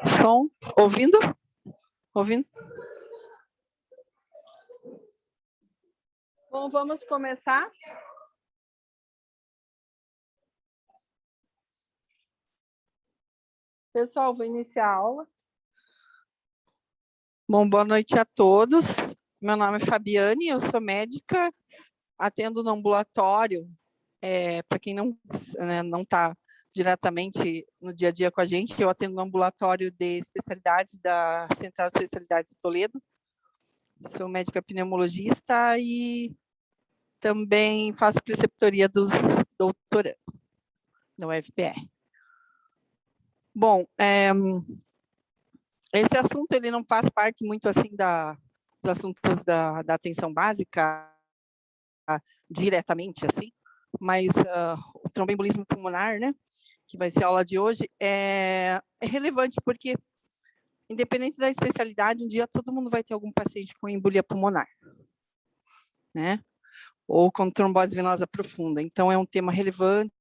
Som, ouvindo? Ouvindo? Bom, vamos começar. Pessoal, vou iniciar a aula. Bom, boa noite a todos. Meu nome é Fabiane, eu sou médica, atendo no ambulatório. Para quem não está diretamente no dia a dia com a gente, eu atendo no ambulatório de especialidades da Central de Especialidades de Toledo. Sou médica pneumologista e também faço preceptoria dos doutorandos da UFPR. Bom, esse assunto ele não faz parte muito assim dos assuntos da atenção básica diretamente assim, mas o tromboembolismo pulmonar, né, que vai ser a aula de hoje, é relevante porque independente da especialidade, um dia todo mundo vai ter algum paciente com embolia pulmonar, né? Ou com trombose venosa profunda. Então é um tema relevante,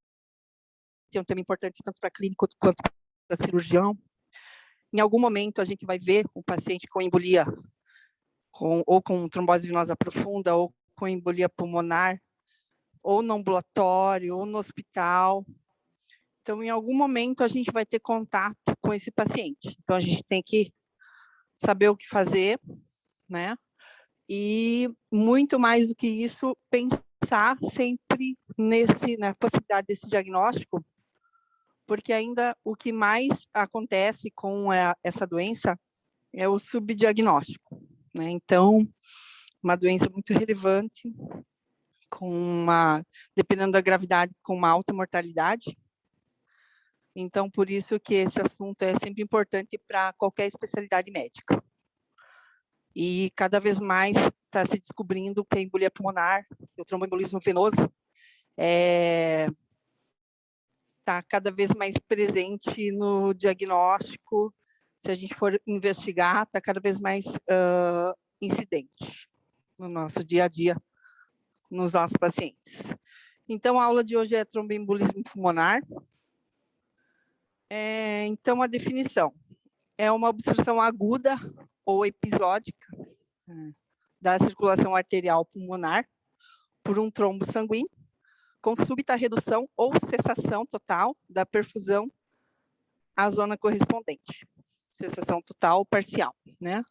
é um tema importante tanto para clínico quanto para cirurgião. Em algum momento a gente vai ver um paciente com embolia, ou com trombose venosa profunda, ou com embolia pulmonar, ou no ambulatório, ou no hospital. Então, em algum momento, a gente vai ter contato com esse paciente. Então, a gente tem que saber o que fazer, né? E, muito mais do que isso, pensar sempre na possibilidade desse diagnóstico, porque ainda o que mais acontece com essa doença é o subdiagnóstico, né? Então, uma doença muito relevante, dependendo da gravidade, com uma alta mortalidade. Então, por isso que esse assunto é sempre importante para qualquer especialidade médica. E cada vez mais está se descobrindo que a embolia pulmonar, o tromboembolismo venoso, está cada vez mais presente no diagnóstico. Se a gente for investigar, está cada vez mais incidente no nosso dia a dia, nos nossos pacientes. Então, a aula de hoje é tromboembolismo pulmonar. Então, a definição é uma obstrução aguda ou episódica da circulação arterial pulmonar por um trombo sanguíneo, com súbita redução ou cessação total da perfusão à zona correspondente. Cessação total ou parcial, né?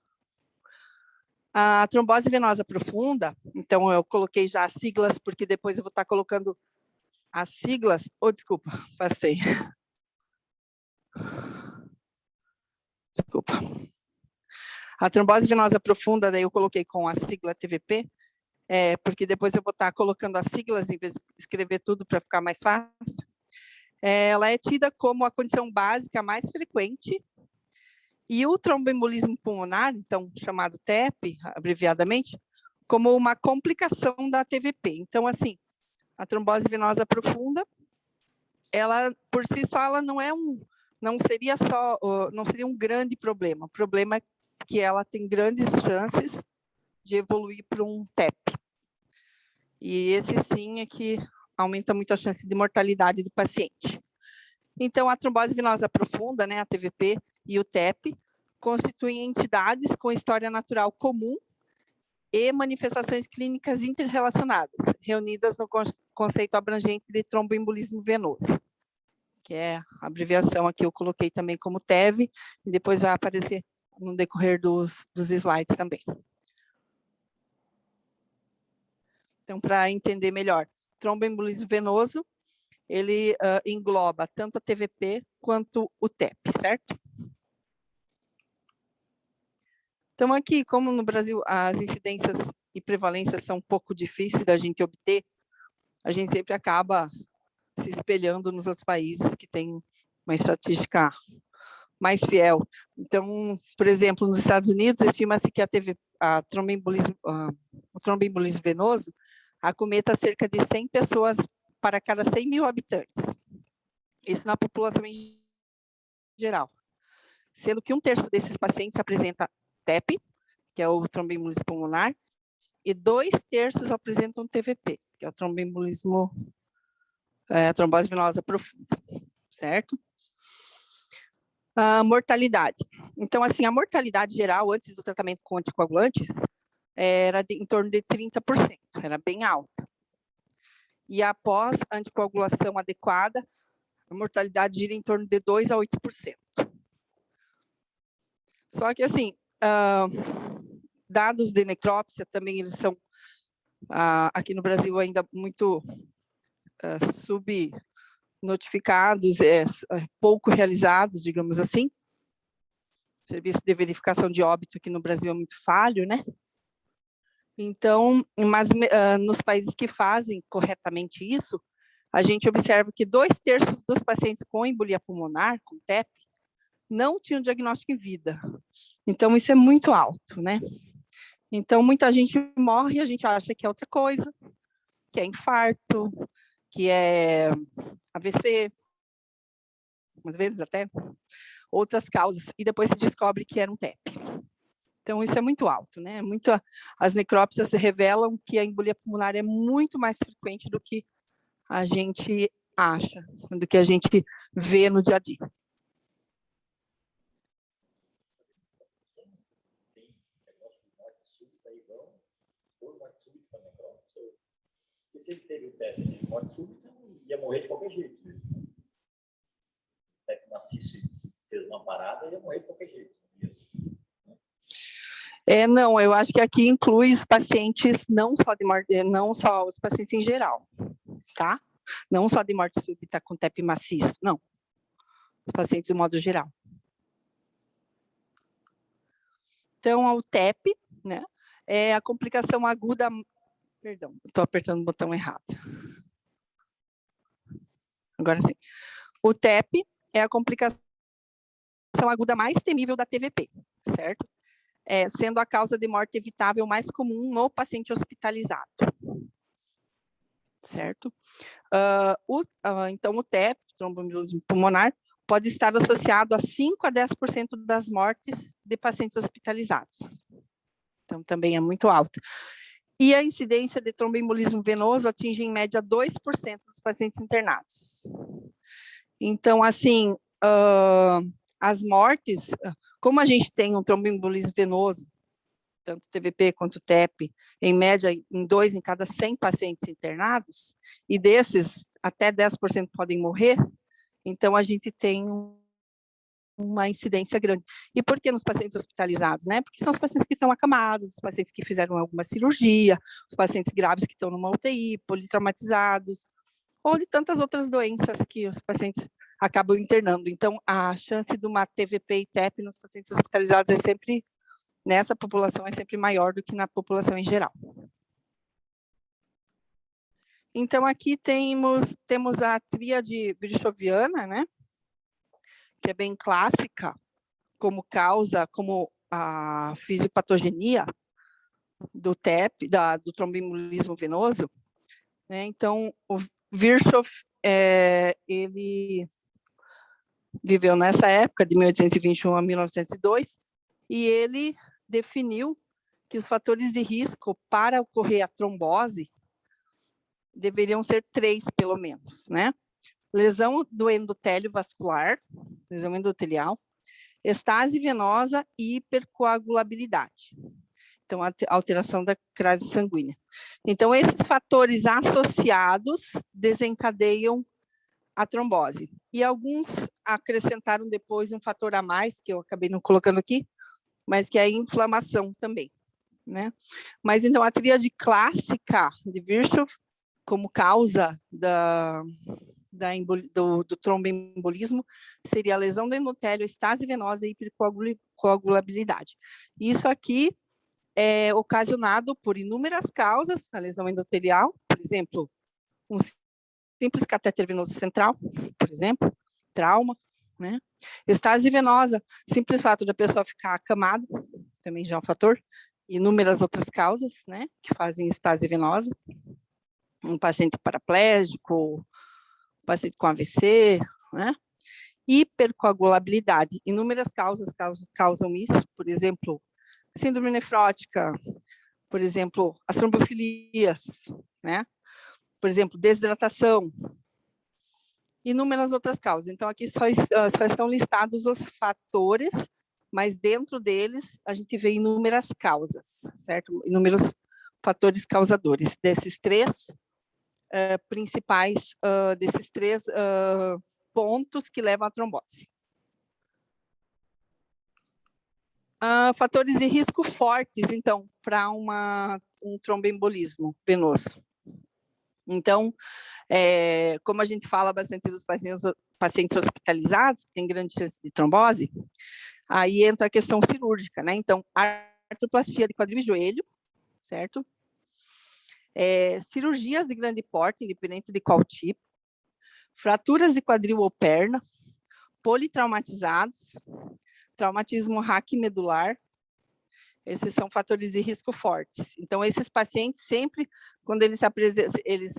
A trombose venosa profunda, então eu coloquei já as siglas, porque depois eu vou estar colocando as siglas. Desculpa, passei. Desculpa. A trombose venosa profunda, daí eu coloquei com a sigla TVP, porque depois eu vou estar colocando as siglas em vez de escrever tudo para ficar mais fácil. Ela é tida como a condição básica mais frequente, e o tromboembolismo pulmonar, então chamado TEP, abreviadamente, como uma complicação da TVP. Então, assim, a trombose venosa profunda, ela por si só, ela não seria um grande problema. O problema é que ela tem grandes chances de evoluir para um TEP. E esse sim é que aumenta muito a chance de mortalidade do paciente. Então, a trombose venosa profunda, né, a TVP, e o TEP constituem entidades com história natural comum e manifestações clínicas interrelacionadas, reunidas no conceito abrangente de tromboembolismo venoso, que é a abreviação aqui eu coloquei também como TEV, e depois vai aparecer no decorrer dos slides também. Então, para entender melhor, tromboembolismo venoso, ele engloba tanto a TVP quanto o TEP, certo? Então, aqui, como no Brasil as incidências e prevalências são um pouco difíceis da gente obter, a gente sempre acaba se espelhando nos outros países que têm uma estatística mais fiel. Então, por exemplo, nos Estados Unidos, estima-se que o tromboembolismo venoso acometa cerca de 100 pessoas para cada 100 mil habitantes. Isso na população em geral. Sendo que 1/3 desses pacientes apresenta TEP, que é o tromboembolismo pulmonar, e 2/3 apresentam TVP, que é o tromboembolismo, trombose venosa profunda, certo? A mortalidade. Então, assim, a mortalidade geral, antes do tratamento com anticoagulantes, era em torno de 30%, era bem alta. E após a anticoagulação adequada, a mortalidade gira em torno de 2% a 8%. Só que, assim, dados de necrópsia também, eles são, aqui no Brasil, ainda muito subnotificados, pouco realizados, digamos assim. O serviço de verificação de óbito aqui no Brasil é muito falho, né? Então, mas nos países que fazem corretamente isso, a gente observa que 2/3 dos pacientes com embolia pulmonar, com TEP, não tinham diagnóstico em vida. Então, isso é muito alto, né? Então, muita gente morre e a gente acha que é outra coisa, que é infarto, que é AVC, às vezes até outras causas, e depois se descobre que era um TEP. Então, isso é muito alto, né? As necrópsias revelam que a embolia pulmonar é muito mais frequente do que a gente acha, do que a gente vê no dia a dia. E se ele teve o TEP de morte súbita, ia morrer de qualquer jeito. O TEP maciço fez uma parada, ia morrer de qualquer jeito. Não, eu acho que aqui inclui os pacientes, não só de morte, não só os pacientes em geral, tá? Não só de morte súbita com TEP maciço, não. Os pacientes de modo geral. Então, o TEP, né, é a complicação aguda. Perdão, estou apertando o botão errado. Agora sim. O TEP é a complicação aguda mais temível da TVP, certo? Sendo a causa de morte evitável mais comum no paciente hospitalizado. Certo? Então, o TEP, tromboembolismo pulmonar, pode estar associado a 5% a 10% das mortes de pacientes hospitalizados. Então, também é muito alto. E a incidência de tromboembolismo venoso atinge, em média, 2% dos pacientes internados. Então, assim, as mortes, como a gente tem um tromboembolismo venoso, tanto TVP quanto TEP, em média, em 2 em cada 100 pacientes internados, e desses, até 10% podem morrer, então a gente tem uma incidência grande. E por que nos pacientes hospitalizados, né? Porque são os pacientes que estão acamados, os pacientes que fizeram alguma cirurgia, os pacientes graves que estão numa UTI, politraumatizados, ou de tantas outras doenças que os pacientes acabam internando. Então, a chance de uma TVP e TEP nos pacientes hospitalizados é sempre, nessa população, é sempre maior do que na população em geral. Então, aqui temos a tríade virchoviana, né? Que é bem clássica, como causa, como a fisiopatogenia do TEP, do tromboembolismo venoso, né? Então, o Virchow, ele viveu nessa época, de 1821 a 1902, e ele definiu que os fatores de risco para ocorrer a trombose deveriam ser 3, pelo menos, né? Lesão do endotélio vascular, lesão endotelial, estase venosa e hipercoagulabilidade. Então, a alteração da crase sanguínea. Então, esses fatores associados desencadeiam a trombose. E alguns acrescentaram depois um fator a mais, que eu acabei não colocando aqui, mas que é a inflamação também, né? Mas, então, a tríade clássica de Virchow, como causa do tromboembolismo, seria a lesão do endotélio, estase venosa e hipercoagulabilidade. Isso aqui é ocasionado por inúmeras causas, a lesão endotelial, por exemplo, um simples catéter venoso central, por exemplo, trauma, né? Estase venosa, simples fato da pessoa ficar acamada, também já é um fator, inúmeras outras causas, né, que fazem estase venosa, um paciente paraplégico, um paciente com AVC, né? Hipercoagulabilidade, inúmeras causas causam isso, por exemplo, síndrome nefrótica, por exemplo, as trombofilias, né? Por exemplo, desidratação, inúmeras outras causas. Então, aqui só estão listados os fatores, mas dentro deles a gente vê inúmeras causas, certo? Inúmeros fatores causadores desses três principais, desses três pontos que levam à trombose. Fatores de risco fortes, então, para um tromboembolismo venoso. Então, como a gente fala bastante dos pacientes hospitalizados, que têm grande chance de trombose, aí entra a questão cirúrgica, né? Então, artroplastia de quadril e joelho, certo? Cirurgias de grande porte, independente de qual tipo, fraturas de quadril ou perna, politraumatizados, traumatismo raquimedular, esses são fatores de risco fortes. Então, esses pacientes sempre, quando eles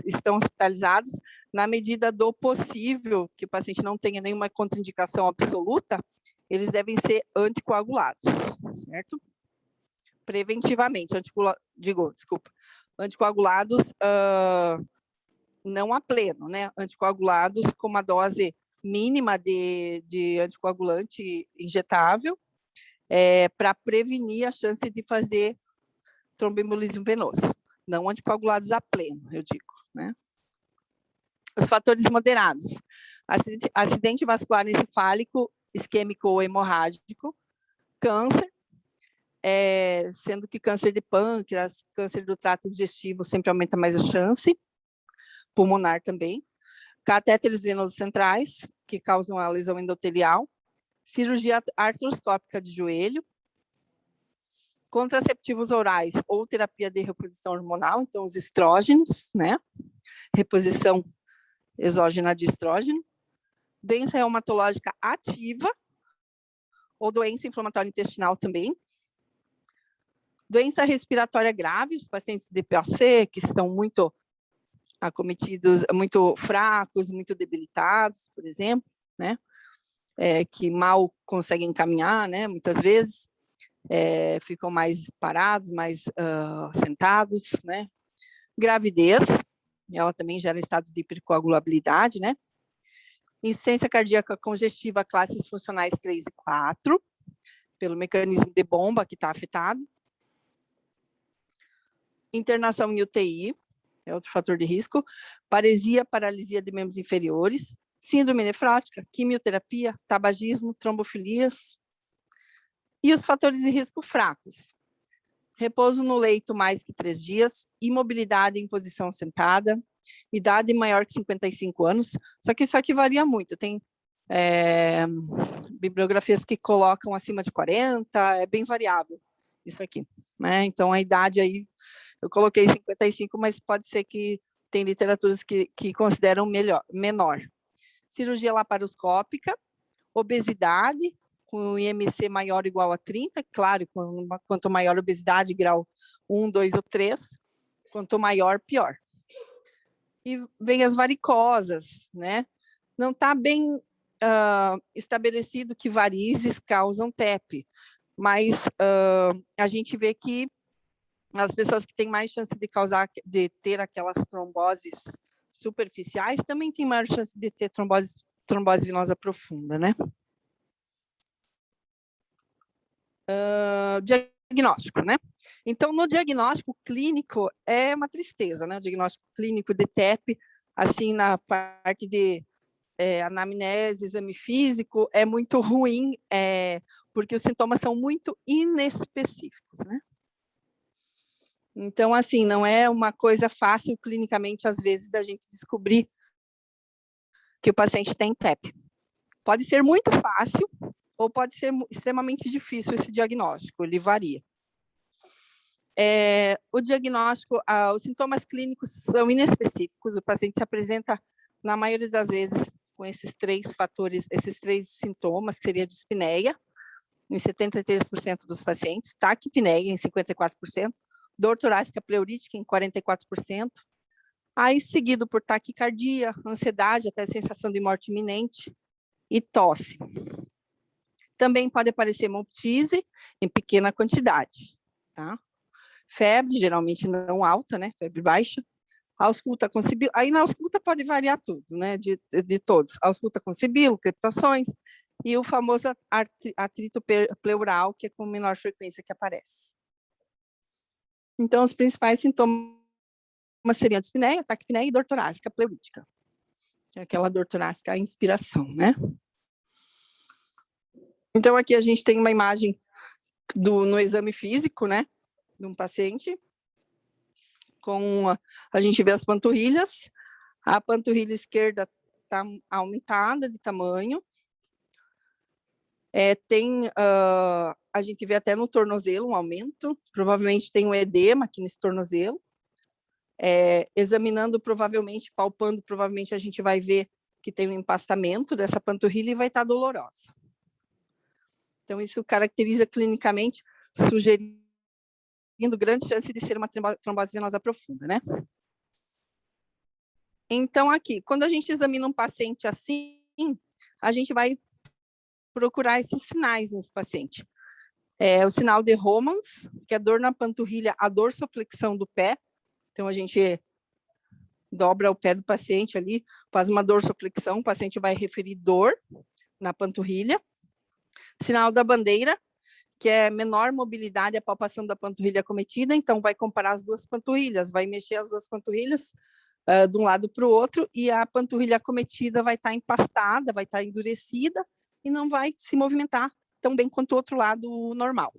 estão hospitalizados, na medida do possível, que o paciente não tenha nenhuma contraindicação absoluta, eles devem ser anticoagulados, certo? Preventivamente, anticoagulados não a pleno, né? Anticoagulados com uma dose mínima de anticoagulante injetável, para prevenir a chance de fazer tromboembolismo venoso. Não anticoagulados a pleno, eu digo, né? Os fatores moderados: acidente vascular encefálico, isquêmico ou hemorrágico, câncer, sendo que câncer de pâncreas, câncer do trato digestivo sempre aumenta mais a chance, pulmonar também, catéteres venosos centrais, que causam a lesão endotelial, cirurgia artroscópica de joelho, contraceptivos orais ou terapia de reposição hormonal, então os estrógenos, né? Reposição exógena de estrógeno, doença reumatológica ativa ou doença inflamatória intestinal também, doença respiratória grave, os pacientes de POC que estão muito acometidos, muito fracos, muito debilitados, por exemplo, né? Que mal conseguem caminhar, né? Muitas vezes ficam mais parados, mais sentados, né? Gravidez, ela também gera um estado de hipercoagulabilidade, né? Insuficiência cardíaca congestiva, classes funcionais 3 e 4, pelo mecanismo de bomba que está afetado. Internação em UTI, é outro fator de risco. Paresia, paralisia de membros inferiores. Síndrome nefrótica, quimioterapia, tabagismo, trombofilias. E os fatores de risco fracos: repouso no leito mais que 3 dias, imobilidade em posição sentada, idade maior que 55 anos, só que isso aqui varia muito, tem bibliografias que colocam acima de 40, é bem variável isso aqui, né? Então, a idade aí, eu coloquei 55, mas pode ser que tem literaturas que consideram menor. Cirurgia laparoscópica, obesidade, com IMC maior ou igual a 30, claro, quanto maior a obesidade, grau 1, 2 ou 3, quanto maior, pior. E vem as varicosas, né? Não está bem estabelecido que varizes causam TEP, mas a gente vê que as pessoas que têm mais chance de ter aquelas tromboses superficiais também têm maior chance de ter trombose venosa profunda, né? Diagnóstico, né? Então, no diagnóstico clínico, é uma tristeza, né? O diagnóstico clínico de TEP, assim, na parte de anamnese, exame físico, é muito ruim, porque os sintomas são muito inespecíficos, né? Então, assim, não é uma coisa fácil clinicamente, às vezes, da gente descobrir que o paciente tem TEP. Pode ser muito fácil, ou pode ser extremamente difícil esse diagnóstico, ele varia. O diagnóstico, os sintomas clínicos são inespecíficos, o paciente se apresenta, na maioria das vezes, com esses 3 fatores, esses 3 sintomas, que seria a dispneia, em 73% dos pacientes, taquipneia, em 54%, dor torácica pleurítica, em 44%, aí seguido por taquicardia, ansiedade, até sensação de morte iminente, e tosse. Também pode aparecer hemoptise em pequena quantidade, tá? Febre, geralmente não alta, né? Febre baixa. Ausculta com sibilo, aí na ausculta pode variar tudo, né, de todos. Ausculta com sibilo, crepitações, e o famoso atrito pleural, que é com menor frequência que aparece. Então, os principais sintomas seriam a dispneia, taquipneia e dor torácica pleurítica. É aquela dor torácica, a inspiração, né? Então, aqui a gente tem uma imagem no exame físico, né, de um paciente, a gente vê as panturrilhas, a panturrilha esquerda está aumentada de tamanho, a gente vê até no tornozelo um aumento, provavelmente tem um edema aqui nesse tornozelo, examinando provavelmente, palpando, provavelmente a gente vai ver que tem um empastamento dessa panturrilha e vai estar dolorosa. Então, isso caracteriza clinicamente, sugerindo grande chance de ser uma trombose venosa profunda, né? Então, aqui, quando a gente examina um paciente assim, a gente vai procurar esses sinais nesse paciente. O sinal de Romans, que é dor na panturrilha, a dorsoflexão do pé. Então, a gente dobra o pé do paciente ali, faz uma dorsoflexão, o paciente vai referir dor na panturrilha. Sinal da bandeira, que é menor mobilidade, a palpação da panturrilha acometida, então vai comparar as duas panturrilhas, vai mexer as duas panturrilhas de um lado para o outro, e a panturrilha acometida vai estar empastada, vai estar endurecida, e não vai se movimentar tão bem quanto o outro lado normal.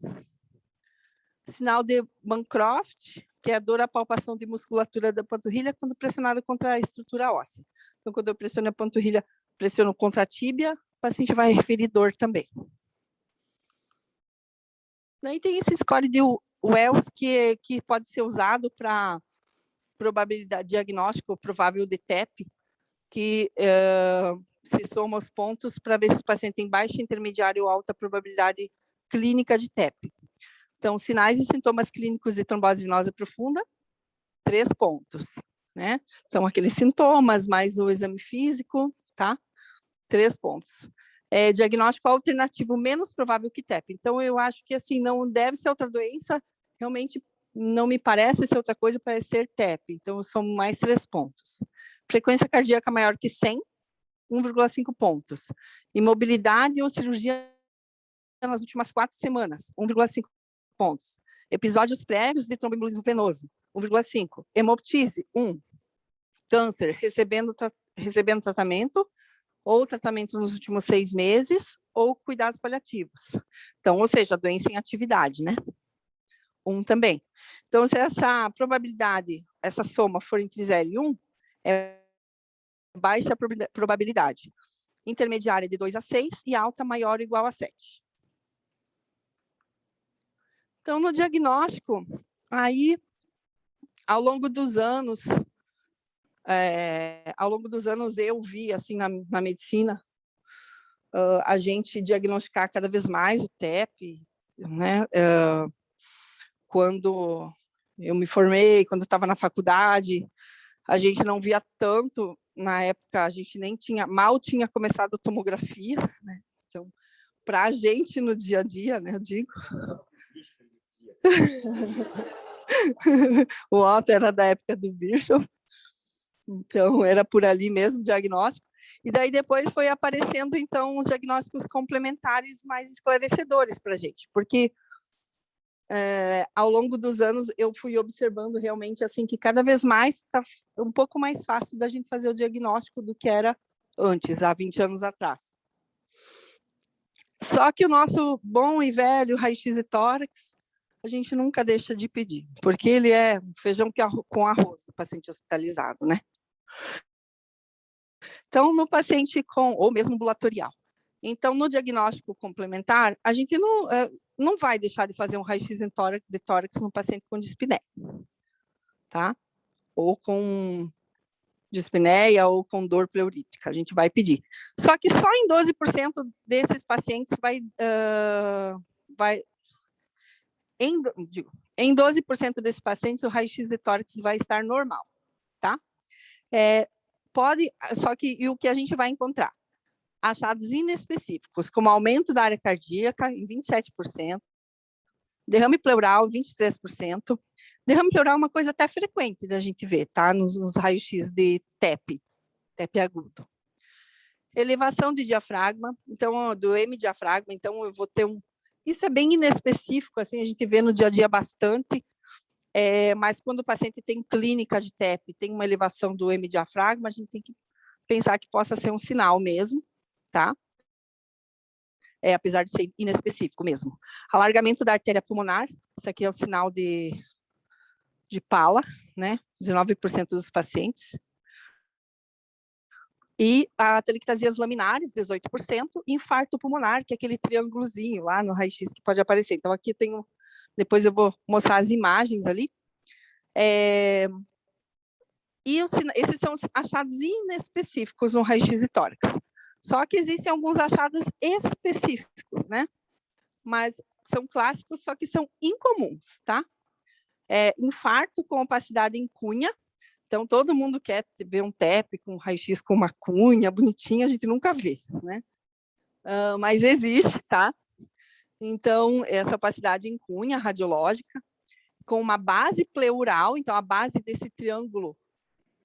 Sinal de Bancroft, que é a dor à palpação de musculatura da panturrilha quando pressionada contra a estrutura óssea. Então, quando eu pressiono a panturrilha, pressiono contra a tíbia, o paciente vai referir dor também. Daí tem esse score de Wells que pode ser usado para probabilidade diagnóstico provável de TEP, que se soma os pontos para ver se o paciente tem baixa, intermediária ou alta probabilidade clínica de TEP. Então, sinais e sintomas clínicos de trombose venosa profunda, 3 pontos, né? Então, aqueles sintomas mais o exame físico, tá? 3 pontos. Diagnóstico alternativo menos provável que TEP. Então, eu acho que, assim, não deve ser outra doença, realmente não me parece ser outra coisa, parece ser TEP. Então, são mais 3 pontos. Frequência cardíaca maior que 100, 1,5 pontos. Imobilidade ou cirurgia nas últimas 4 semanas, 1,5 pontos. Episódios prévios de tromboembolismo venoso, 1,5. Hemoptise, 1. Câncer, recebendo tratamento, ou tratamento nos últimos 6 meses, ou cuidados paliativos. Então, ou seja, a doença em atividade, né? 1 também. Então, se essa probabilidade, essa soma for entre 0 e 1, é baixa probabilidade. Intermediária de 2 a 6 e alta maior ou igual a 7. Então, no diagnóstico, aí, ao longo dos anos, eu vi, assim, na medicina, a gente diagnosticar cada vez mais o TEP, né? Quando eu me formei, quando eu estava na faculdade, a gente não via tanto, na época a gente mal tinha começado a tomografia, né? Então, para a gente no dia a dia, né, eu digo. O Otto era da época do Virchow, então era por ali mesmo o diagnóstico. E daí depois foi aparecendo, então, os diagnósticos complementares mais esclarecedores para a gente, porque ao longo dos anos eu fui observando realmente assim que cada vez mais está um pouco mais fácil da gente fazer o diagnóstico do que era antes, há 20 anos atrás. Só que o nosso bom e velho raio-x e tórax, a gente nunca deixa de pedir, porque ele é feijão com arroz do paciente hospitalizado, né? Então, no paciente ou mesmo ambulatorial. Então, no diagnóstico complementar, a gente não vai deixar de fazer um raio-x de tórax no paciente com dispneia, tá? Ou com dispneia ou com dor pleurítica, a gente vai pedir. Só que só em 12% desses pacientes em 12% desses pacientes o raio-x de tórax vai estar normal, tá? Só que e o que a gente vai encontrar? Achados inespecíficos, como aumento da área cardíaca em 27%, derrame pleural 23%, Derrame pleural é uma coisa até frequente da gente ver, tá? Nos raios-x de TEP agudo. Elevação de diafragma, então, do hemidiafragma, então eu vou ter um... Isso é bem inespecífico, assim, a gente vê no dia a dia bastante, mas quando o paciente tem clínica de TEP, tem uma elevação do hemidiafragma, a gente tem que pensar que possa ser um sinal mesmo, tá? Apesar de ser inespecífico mesmo. Alargamento da artéria pulmonar, isso aqui é o sinal de Pala, né? 19% dos pacientes. E a telectasias laminares, 18%, e infarto pulmonar, que é aquele triângulozinho lá no raio-x que pode aparecer. Então, aqui tem depois eu vou mostrar as imagens ali. E esses são os achados inespecíficos no raio-x de tórax. Só que existem alguns achados específicos, né? Mas são clássicos, só que são incomuns, tá? Infarto com opacidade em cunha. Então, todo mundo quer ver um TEP com raio-x com uma cunha bonitinha, a gente nunca vê, né? Mas existe, tá? Então, essa opacidade em cunha radiológica, com uma base pleural, então a base desse triângulo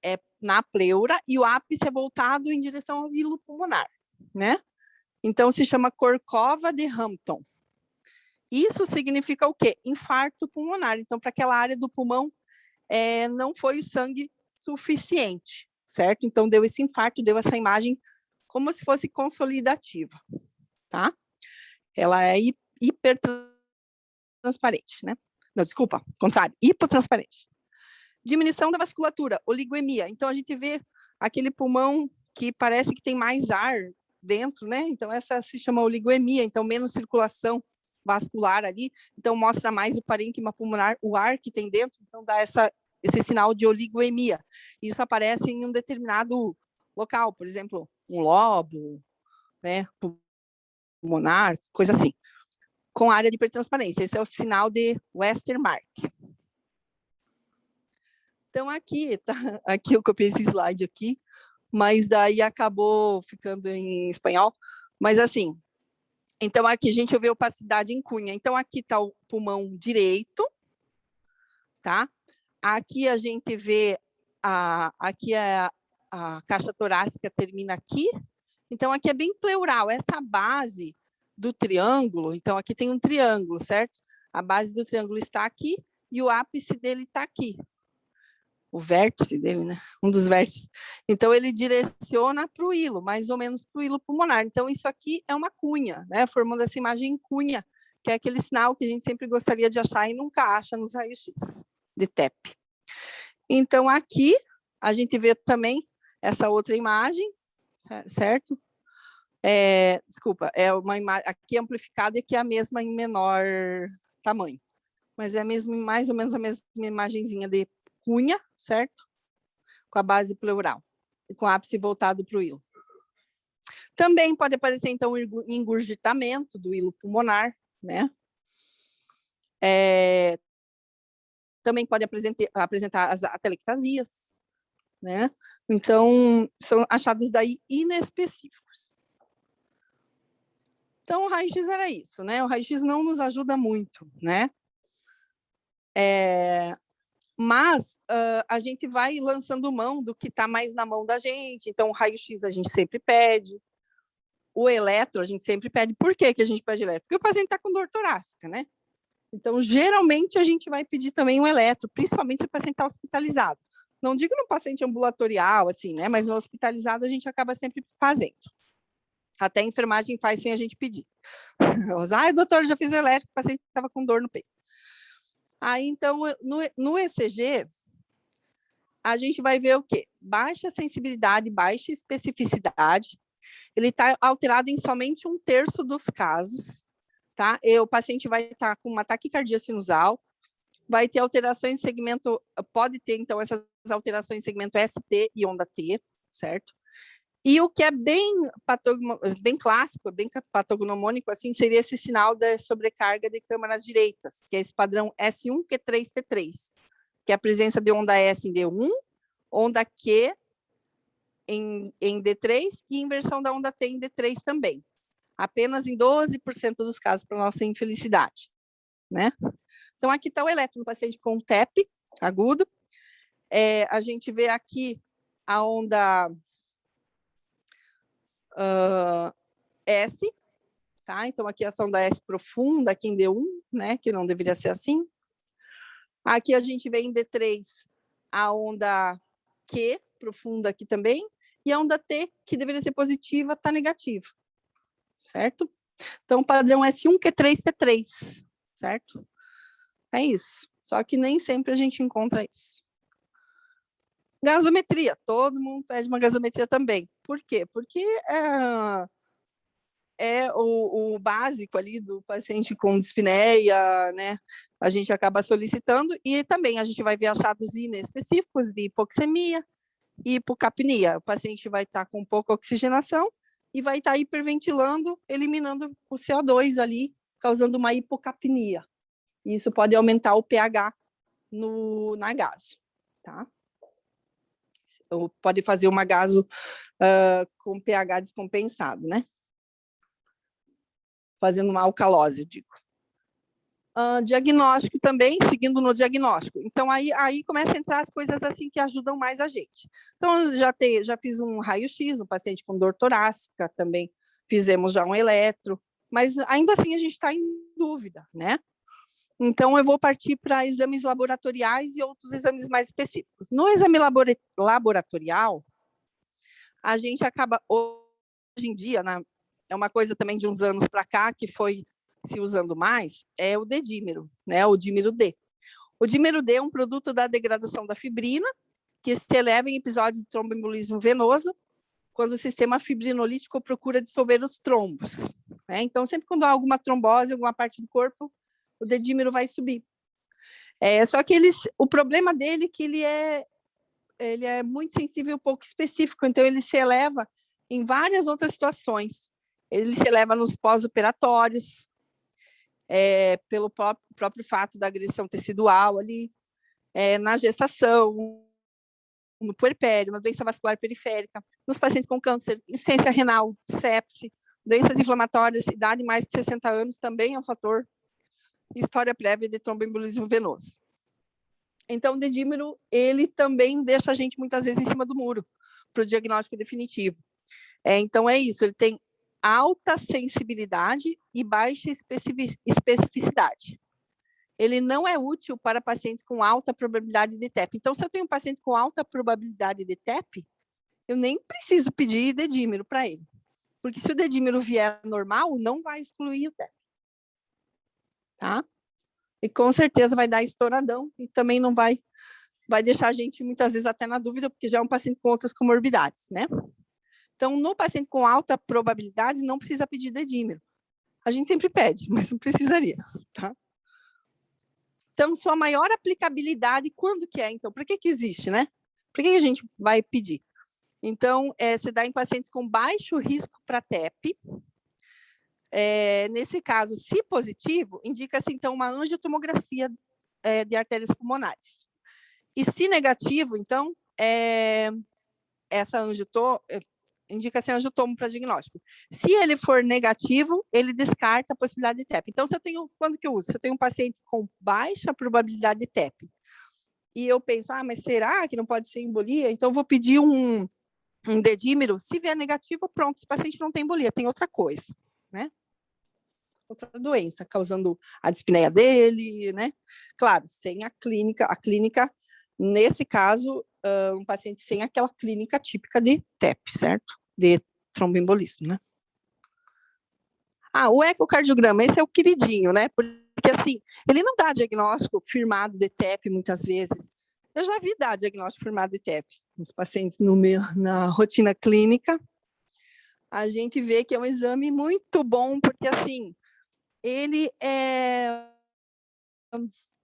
é na pleura e o ápice é voltado em direção ao hilo pulmonar, né? Então, se chama Corcova de Hampton. Isso significa o quê? Infarto pulmonar. Então, para aquela área do pulmão, não foi o sangue suficiente, certo? Então, deu esse infarto, deu essa imagem como se fosse consolidativa, tá? Ela é hipertransparente, né? Não, desculpa, contrário, hipotransparente. Diminuição da vasculatura, oligoemia. Então, a gente vê aquele pulmão que parece que tem mais ar dentro, né? Então, essa se chama oligoemia, então menos circulação vascular ali, então mostra mais o parênquima pulmonar, o ar que tem dentro, então dá esse sinal de oligoemia. Isso aparece em um determinado local, por exemplo, um lobo, né, pulmonar, coisa assim, com área de hipertransparência. Esse é o sinal de Westermarck. Então, aqui, tá, aqui eu copiei esse slide aqui, mas daí acabou ficando em espanhol. Mas assim, então aqui a gente vê opacidade em cunha. Então, aqui está o pulmão direito, tá? Aqui a gente vê, aqui a caixa torácica termina aqui. Então, aqui é bem pleural. Essa base do triângulo, então aqui tem um triângulo, certo? A base do triângulo está aqui e o ápice dele está aqui. O vértice dele, né? Um dos vértices. Então, ele direciona para o hilo, mais ou menos para o hilo pulmonar. Então, isso aqui é uma cunha, né? Formando essa imagem em cunha, que é aquele sinal que a gente sempre gostaria de achar e nunca acha nos raios-x de TEP. Então, aqui a gente vê também essa outra imagem, certo? Desculpa, é uma imagem aqui amplificada e aqui é a mesma em menor tamanho. Mas é mesmo, mais ou menos a mesma imagenzinha de cunha, certo? Com a base pleural e com o ápice voltado para o hilo. Também pode aparecer, então, o engurgitamento do hilo pulmonar, né? Também pode apresentar as atelectasias, né? Então, são achados daí inespecíficos. Então, o raio-x era isso, né? O raio-x não nos ajuda muito, né? Mas a gente vai lançando mão do que está mais na mão da gente. Então, o raio-x a gente sempre pede. O eletro a gente sempre pede. Por que a gente pede eletro? Porque o paciente está com dor torácica, né? Então, geralmente, a gente vai pedir também um eletro, principalmente se o paciente está hospitalizado. Não digo no paciente ambulatorial, assim, né? Mas no hospitalizado a gente acaba sempre fazendo. Até a enfermagem faz sem a gente pedir. Doutor, já fiz elétrico, o paciente estava com dor no peito. Aí, então, no ECG, a gente vai ver o quê? Baixa sensibilidade, baixa especificidade. Ele está alterado em somente 1/3 dos casos, tá? E o paciente vai estar com uma taquicardia sinusal, vai ter alterações em segmento, pode ter, então, essas alterações em segmento ST e onda T, certo? E o que é bem clássico, bem patognomônico, assim, seria esse sinal da sobrecarga de câmaras direitas, que é esse padrão S1, Q3, T3, que é a presença de onda S em D1, onda Q em D3 e inversão da onda T em D3 também. Apenas em 12% dos casos, para nossa infelicidade. né? Então, aqui está o eletro no paciente com TEP agudo. A gente vê aqui a onda S, tá? Então, aqui a sonda S profunda, aqui em D1, né? Que não deveria ser assim. Aqui a gente vê em D3 a onda Q, profunda aqui também, e a onda T, que deveria ser positiva, está negativa, certo? Então, padrão S1, Q3, T3, certo? É isso. Só que nem sempre a gente encontra isso. Gasometria, todo mundo pede uma gasometria também. Por quê? Porque é o básico ali do paciente com dispneia, né? A gente acaba solicitando, e também a gente vai ver achados inespecíficos de hipoxemia e hipocapnia. O paciente vai estar com pouca oxigenação e vai estar hiperventilando, eliminando o CO2 ali, causando uma hipocapnia. Isso pode aumentar o pH na gaso, tá? Ou pode fazer uma gaso com pH descompensado, né? Fazendo uma alcalose, digo. Diagnóstico também, seguindo no diagnóstico. Então, aí começa a entrar as coisas assim que ajudam mais a gente. Então, já fiz um raio-x, um paciente com dor torácica, também fizemos já um eletro, mas ainda assim a gente está em dúvida, né? Então, eu vou partir para exames laboratoriais e outros exames mais específicos. No exame laboratorial, a gente acaba, hoje em dia, é uma coisa também de uns anos para cá, que foi se usando mais, é o dedímero, né? O dímero D. O dímero D é um produto da degradação da fibrina, que se eleva em episódios de tromboembolismo venoso, quando o sistema fibrinolítico procura dissolver os trombos, né? Então, sempre quando há alguma trombose, alguma parte do corpo, o dedímero vai subir. Só que o problema dele é que ele é muito sensível e pouco específico, então ele se eleva em várias outras situações. Ele se eleva nos pós-operatórios, pelo próprio fato da agressão tecidual ali, na gestação, no puerpério, na doença vascular periférica, nos pacientes com câncer, insuficiência renal, sepse, doenças inflamatórias, idade mais de 60 anos também é um fator, história prévia de tromboembolismo venoso. Então, o dedímero, ele também deixa a gente muitas vezes em cima do muro para o diagnóstico definitivo. Então, é isso, ele tem alta sensibilidade e baixa especificidade. Ele não é útil para pacientes com alta probabilidade de TEP. Então, se eu tenho um paciente com alta probabilidade de TEP, eu nem preciso pedir dedímero para ele. Porque se o dedímero vier normal, não vai excluir o TEP. Tá? E com certeza vai dar estouradão e também não vai deixar a gente muitas vezes até na dúvida, porque já é um paciente com outras comorbidades, né? Então, no paciente com alta probabilidade, não precisa pedir dedímero. A gente sempre pede, mas não precisaria, tá? Então, sua maior aplicabilidade, quando que é, então? Por que existe, né? Por que a gente vai pedir? Então, se dá em pacientes com baixo risco para TEP. Nesse caso, se positivo, indica-se, então, uma angiotomografia de artérias pulmonares. E se negativo, então, essa indica-se angiotomo para diagnóstico. Se ele for negativo, ele descarta a possibilidade de TEP. Então, quando que eu uso? Se eu tenho um paciente com baixa probabilidade de TEP, e eu penso, mas será que não pode ser embolia? Então, eu vou pedir um dedímero. Se vier negativo, pronto, esse paciente não tem embolia, tem outra coisa, né? Outra doença, causando a dispneia dele, né? Claro, sem a clínica, nesse caso, um paciente sem aquela clínica típica de TEP, certo? De tromboembolismo, né? O ecocardiograma, esse é o queridinho, né? Porque, assim, ele não dá diagnóstico firmado de TEP, muitas vezes. Eu já vi dar diagnóstico firmado de TEP nos pacientes na rotina clínica. A gente vê que é um exame muito bom, porque, assim, ele é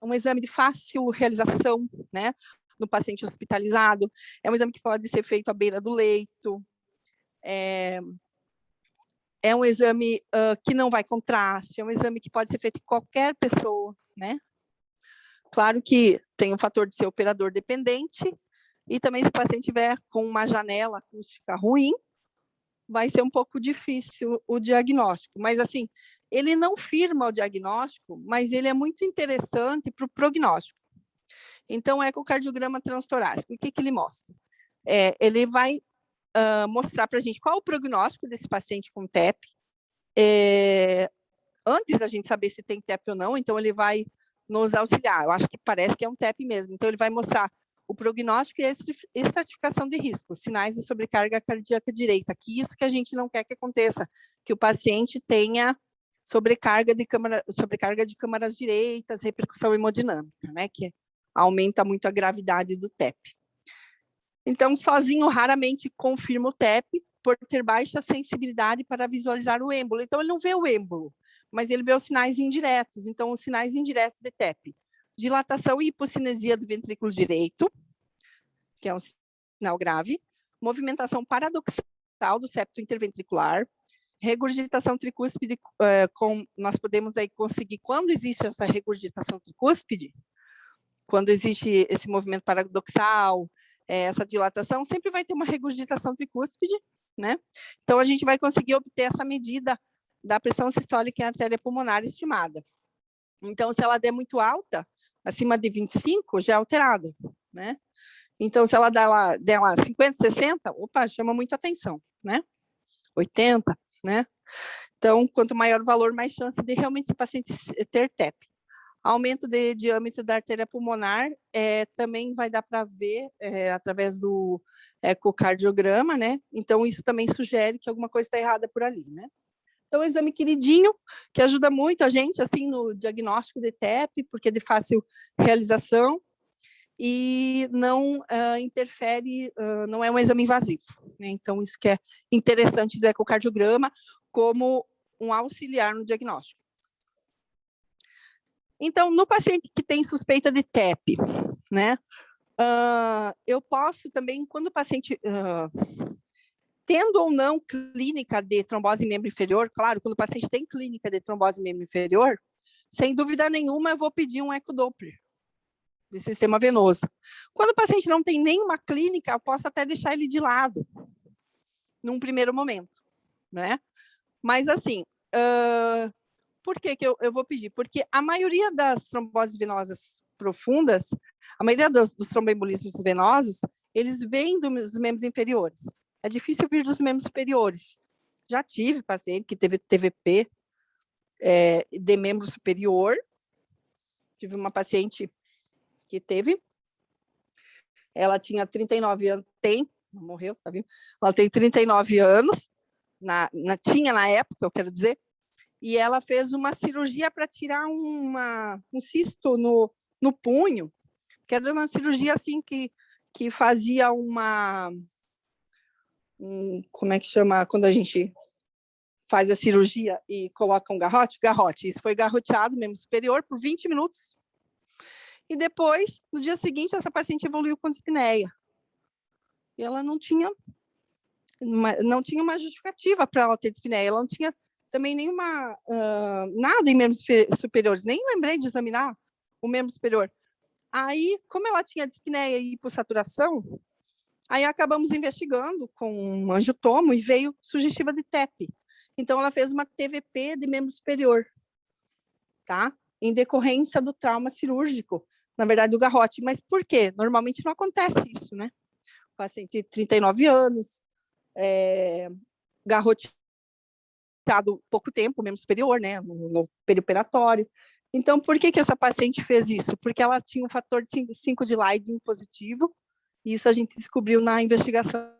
um exame de fácil realização, né? No paciente hospitalizado, é um exame que pode ser feito à beira do leito, é um exame que não vai contraste, é um exame que pode ser feito em qualquer pessoa, né? Claro que tem o fator de ser operador dependente, e também se o paciente tiver com uma janela acústica ruim, vai ser um pouco difícil o diagnóstico. Mas, assim, ele não firma o diagnóstico, mas ele é muito interessante para o prognóstico. Então, o ecocardiograma transtorácico, o que ele mostra? Ele vai mostrar para a gente qual o prognóstico desse paciente com TEP, antes da gente saber se tem TEP ou não, então ele vai nos auxiliar. Eu acho que parece que é um TEP mesmo. Então, ele vai mostrar o prognóstico e a estratificação de risco, sinais de sobrecarga cardíaca direita, que isso que a gente não quer que aconteça, que o paciente tenha sobrecarga de câmaras direitas, repercussão hemodinâmica, né, que aumenta muito a gravidade do TEP. Então, sozinho, raramente confirma o TEP, por ter baixa sensibilidade para visualizar o êmbolo. Então, ele não vê o êmbolo, mas ele vê os sinais indiretos. Então, os sinais indiretos de TEP. Dilatação e hipocinesia do ventrículo direito, que é um sinal grave. Movimentação paradoxal do septo interventricular. Regurgitação tricúspide, nós podemos aí conseguir, quando existe essa regurgitação tricúspide, quando existe esse movimento paradoxal, essa dilatação, sempre vai ter uma regurgitação tricúspide, né? Então, a gente vai conseguir obter essa medida da pressão sistólica em artéria pulmonar estimada. Então, se ela der muito alta, acima de 25, já é alterada, né? Então, se ela der lá 50, 60, opa, chama muita atenção, né? 80, né? Então, quanto maior o valor, mais chance de realmente esse paciente ter TEP. Aumento de diâmetro da artéria pulmonar também vai dar para ver através do ecocardiograma, né? Então, isso também sugere que alguma coisa está errada por ali, né? Então, o exame queridinho, que ajuda muito a gente, assim, no diagnóstico de TEP, porque é de fácil realização e não interfere, não é um exame invasivo, né? Então, isso que é interessante do ecocardiograma como um auxiliar no diagnóstico. Então, no paciente que tem suspeita de TEP, né, eu posso também, quando o paciente, tendo ou não clínica de trombose em membro inferior, claro, quando o paciente tem clínica de trombose em membro inferior, sem dúvida nenhuma, eu vou pedir um ecodoppler de sistema venoso. Quando o paciente não tem nenhuma clínica, eu posso até deixar ele de lado, num primeiro momento, né? Mas, assim, por que eu vou pedir? Porque a maioria das tromboses venosas profundas, a maioria dos tromboembolismos venosos, eles vêm dos membros inferiores. É difícil vir dos membros superiores. Já tive paciente que teve TVP de membro superior. Tive uma paciente que teve. Ela tinha 39 anos, não morreu, tá vendo? Ela tem 39 anos, tinha na época, eu quero dizer, e ela fez uma cirurgia para tirar um cisto no punho, que era uma cirurgia assim que fazia como é que chama quando a gente faz a cirurgia e coloca um garrote? Garrote. Isso foi garroteado, membro superior, por 20 minutos. E depois, no dia seguinte, essa paciente evoluiu com dispneia. E ela não tinha uma justificativa para ela ter dispneia. Ela não tinha também nenhuma, nada em membros superiores. Nem lembrei de examinar o membro superior. Aí, como ela tinha dispneia e hipossaturação, aí acabamos investigando com um angiotomo e veio sugestiva de TEP. Então, ela fez uma TVP de membro superior, tá? Em decorrência do trauma cirúrgico, na verdade, do garrote. Mas por quê? Normalmente não acontece isso, né? O paciente de 39 anos, garroteado pouco tempo, membro superior, né? No perioperatório. Então, por que essa paciente fez isso? Porque ela tinha um fator de 5 de Leiden positivo, e isso a gente descobriu na investigação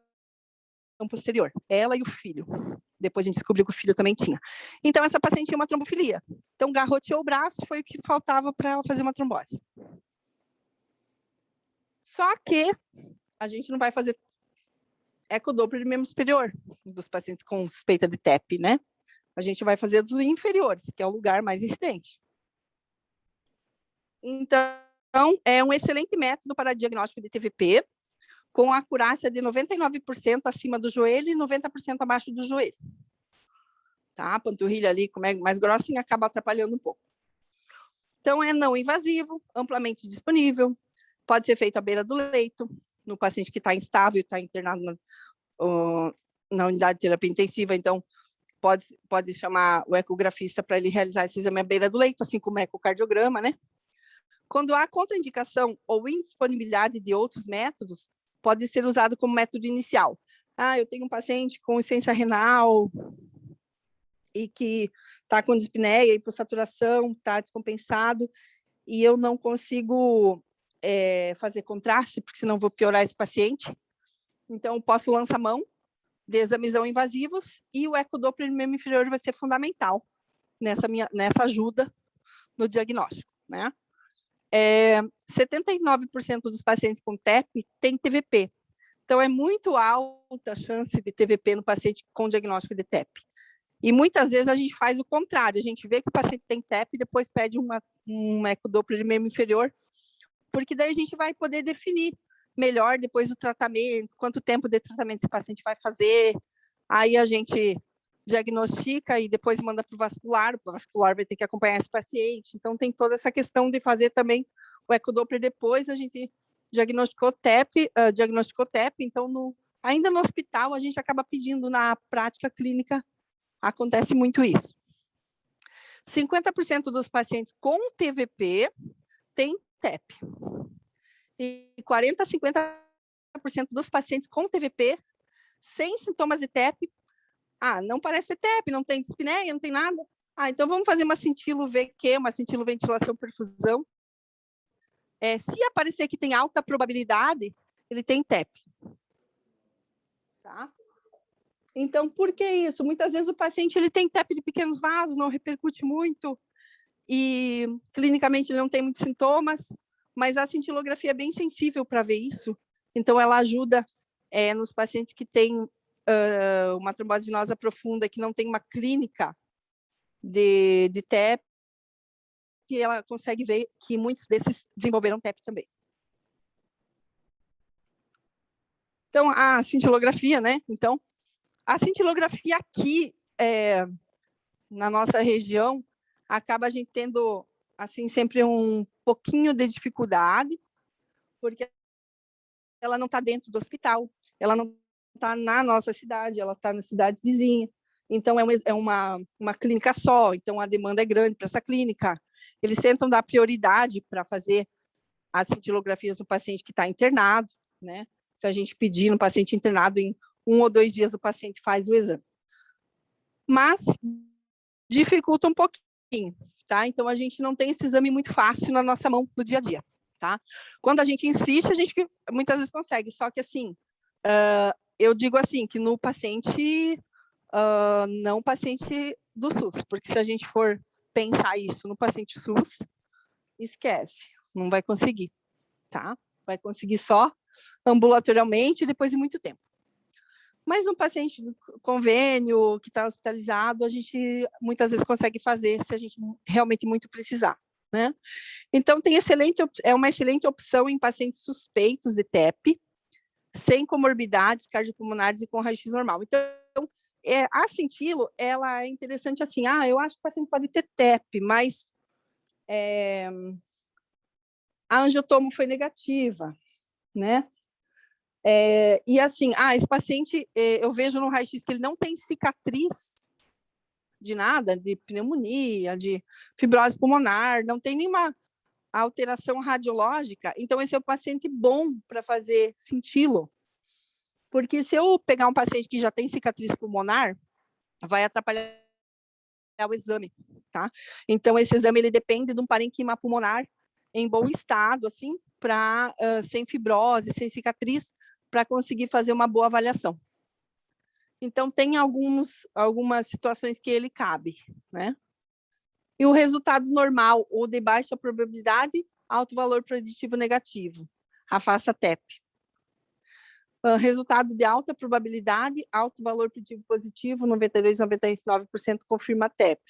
posterior. Ela e o filho. Depois a gente descobriu que o filho também tinha. Então, essa paciente tinha uma trombofilia. Então, garroteou o braço, foi o que faltava para ela fazer uma trombose. Só que a gente não vai fazer ecodoppler de membro superior dos pacientes com suspeita de TEP, né? A gente vai fazer dos inferiores, que é o lugar mais incidente. Então, é um excelente método para diagnóstico de TVP, com acurácia de 99% acima do joelho e 90% abaixo do joelho. Tá? A panturrilha ali, como é mais grossinha, acaba atrapalhando um pouco. Então, é não invasivo, amplamente disponível, pode ser feito à beira do leito, no paciente que está instável, está internado na unidade de terapia intensiva, então pode chamar o ecografista para ele realizar esse exame à beira do leito, assim como o ecocardiograma, né? Quando há contraindicação ou indisponibilidade de outros métodos, pode ser usado como método inicial. Eu tenho um paciente com insuficiência renal e que está com dispneia, hipossaturação, está descompensado, e eu não consigo fazer contraste, porque senão vou piorar esse paciente. Então, posso lançar mão de exames não invasivos e o ecodoppler membro inferior vai ser fundamental nessa ajuda no diagnóstico, né? 79% dos pacientes com TEP têm TVP. Então, é muito alta a chance de TVP no paciente com diagnóstico de TEP. E muitas vezes a gente faz o contrário, a gente vê que o paciente tem TEP e depois pede um ecodoppler de membro inferior, porque daí a gente vai poder definir melhor depois do tratamento, quanto tempo de tratamento esse paciente vai fazer, aí a gente diagnostica e depois manda para o vascular vai ter que acompanhar esse paciente, então tem toda essa questão de fazer também o ecodoppler depois, a gente diagnosticou TEP, então ainda no hospital a gente acaba pedindo na prática clínica, acontece muito isso. 50% dos pacientes com TVP tem TEP. E 40% a 50% dos pacientes com TVP, sem sintomas de TEP, não parece ser TEP, não tem dispneia, não tem nada. Então vamos fazer uma cintilo VQ, uma cintilo ventilação perfusão. Se aparecer que tem alta probabilidade, ele tem TEP. Tá? Então, por que isso? Muitas vezes o paciente ele tem TEP de pequenos vasos, não repercute muito, e clinicamente ele não tem muitos sintomas, mas a cintilografia é bem sensível para ver isso. Então, ela ajuda nos pacientes que têm uma trombose venosa profunda, que não tem uma clínica de TEP, que ela consegue ver que muitos desses desenvolveram TEP também. Então, a cintilografia, né? Então, a cintilografia aqui, na nossa região, acaba a gente tendo, assim, sempre um pouquinho de dificuldade, porque ela não está dentro do hospital, ela não está na nossa cidade, ela está na cidade vizinha. Então, é uma clínica só, então a demanda é grande para essa clínica. Eles tentam dar prioridade para fazer as cintilografias no paciente que está internado, né? Se a gente pedir no paciente internado, em 1 ou 2 dias o paciente faz o exame. Mas dificulta um pouquinho, tá? Então, a gente não tem esse exame muito fácil na nossa mão no dia a dia, tá? Quando a gente insiste, a gente muitas vezes consegue, só que assim, eu digo assim, que no paciente, não paciente do SUS, porque se a gente for pensar isso no paciente SUS, esquece, não vai conseguir, tá? Vai conseguir só ambulatorialmente depois de muito tempo. Mas no paciente do convênio, que está hospitalizado, a gente muitas vezes consegue fazer se a gente realmente muito precisar, né? Então, é uma excelente opção em pacientes suspeitos de TEP, sem comorbidades cardiopulmonares e com raio-x normal. Então, a cintilo, ela é interessante assim, eu acho que o paciente pode ter TEP, mas a angiotomo foi negativa, né? E assim, esse paciente, eu vejo no raio-x que ele não tem cicatriz de nada, de pneumonia, de fibrose pulmonar, não tem nenhuma alteração radiológica, então esse é o paciente bom para fazer cintilo. Porque se eu pegar um paciente que já tem cicatriz pulmonar, vai atrapalhar o exame, tá? Então, esse exame, ele depende de um parênquima pulmonar em bom estado, assim, sem fibrose, sem cicatriz, para conseguir fazer uma boa avaliação. Então, tem algumas situações que ele cabe, né? E o resultado normal ou de baixa probabilidade, alto valor preditivo negativo, afasta TEP. Resultado de alta probabilidade, alto valor preditivo positivo, 92, 99% confirma TEP.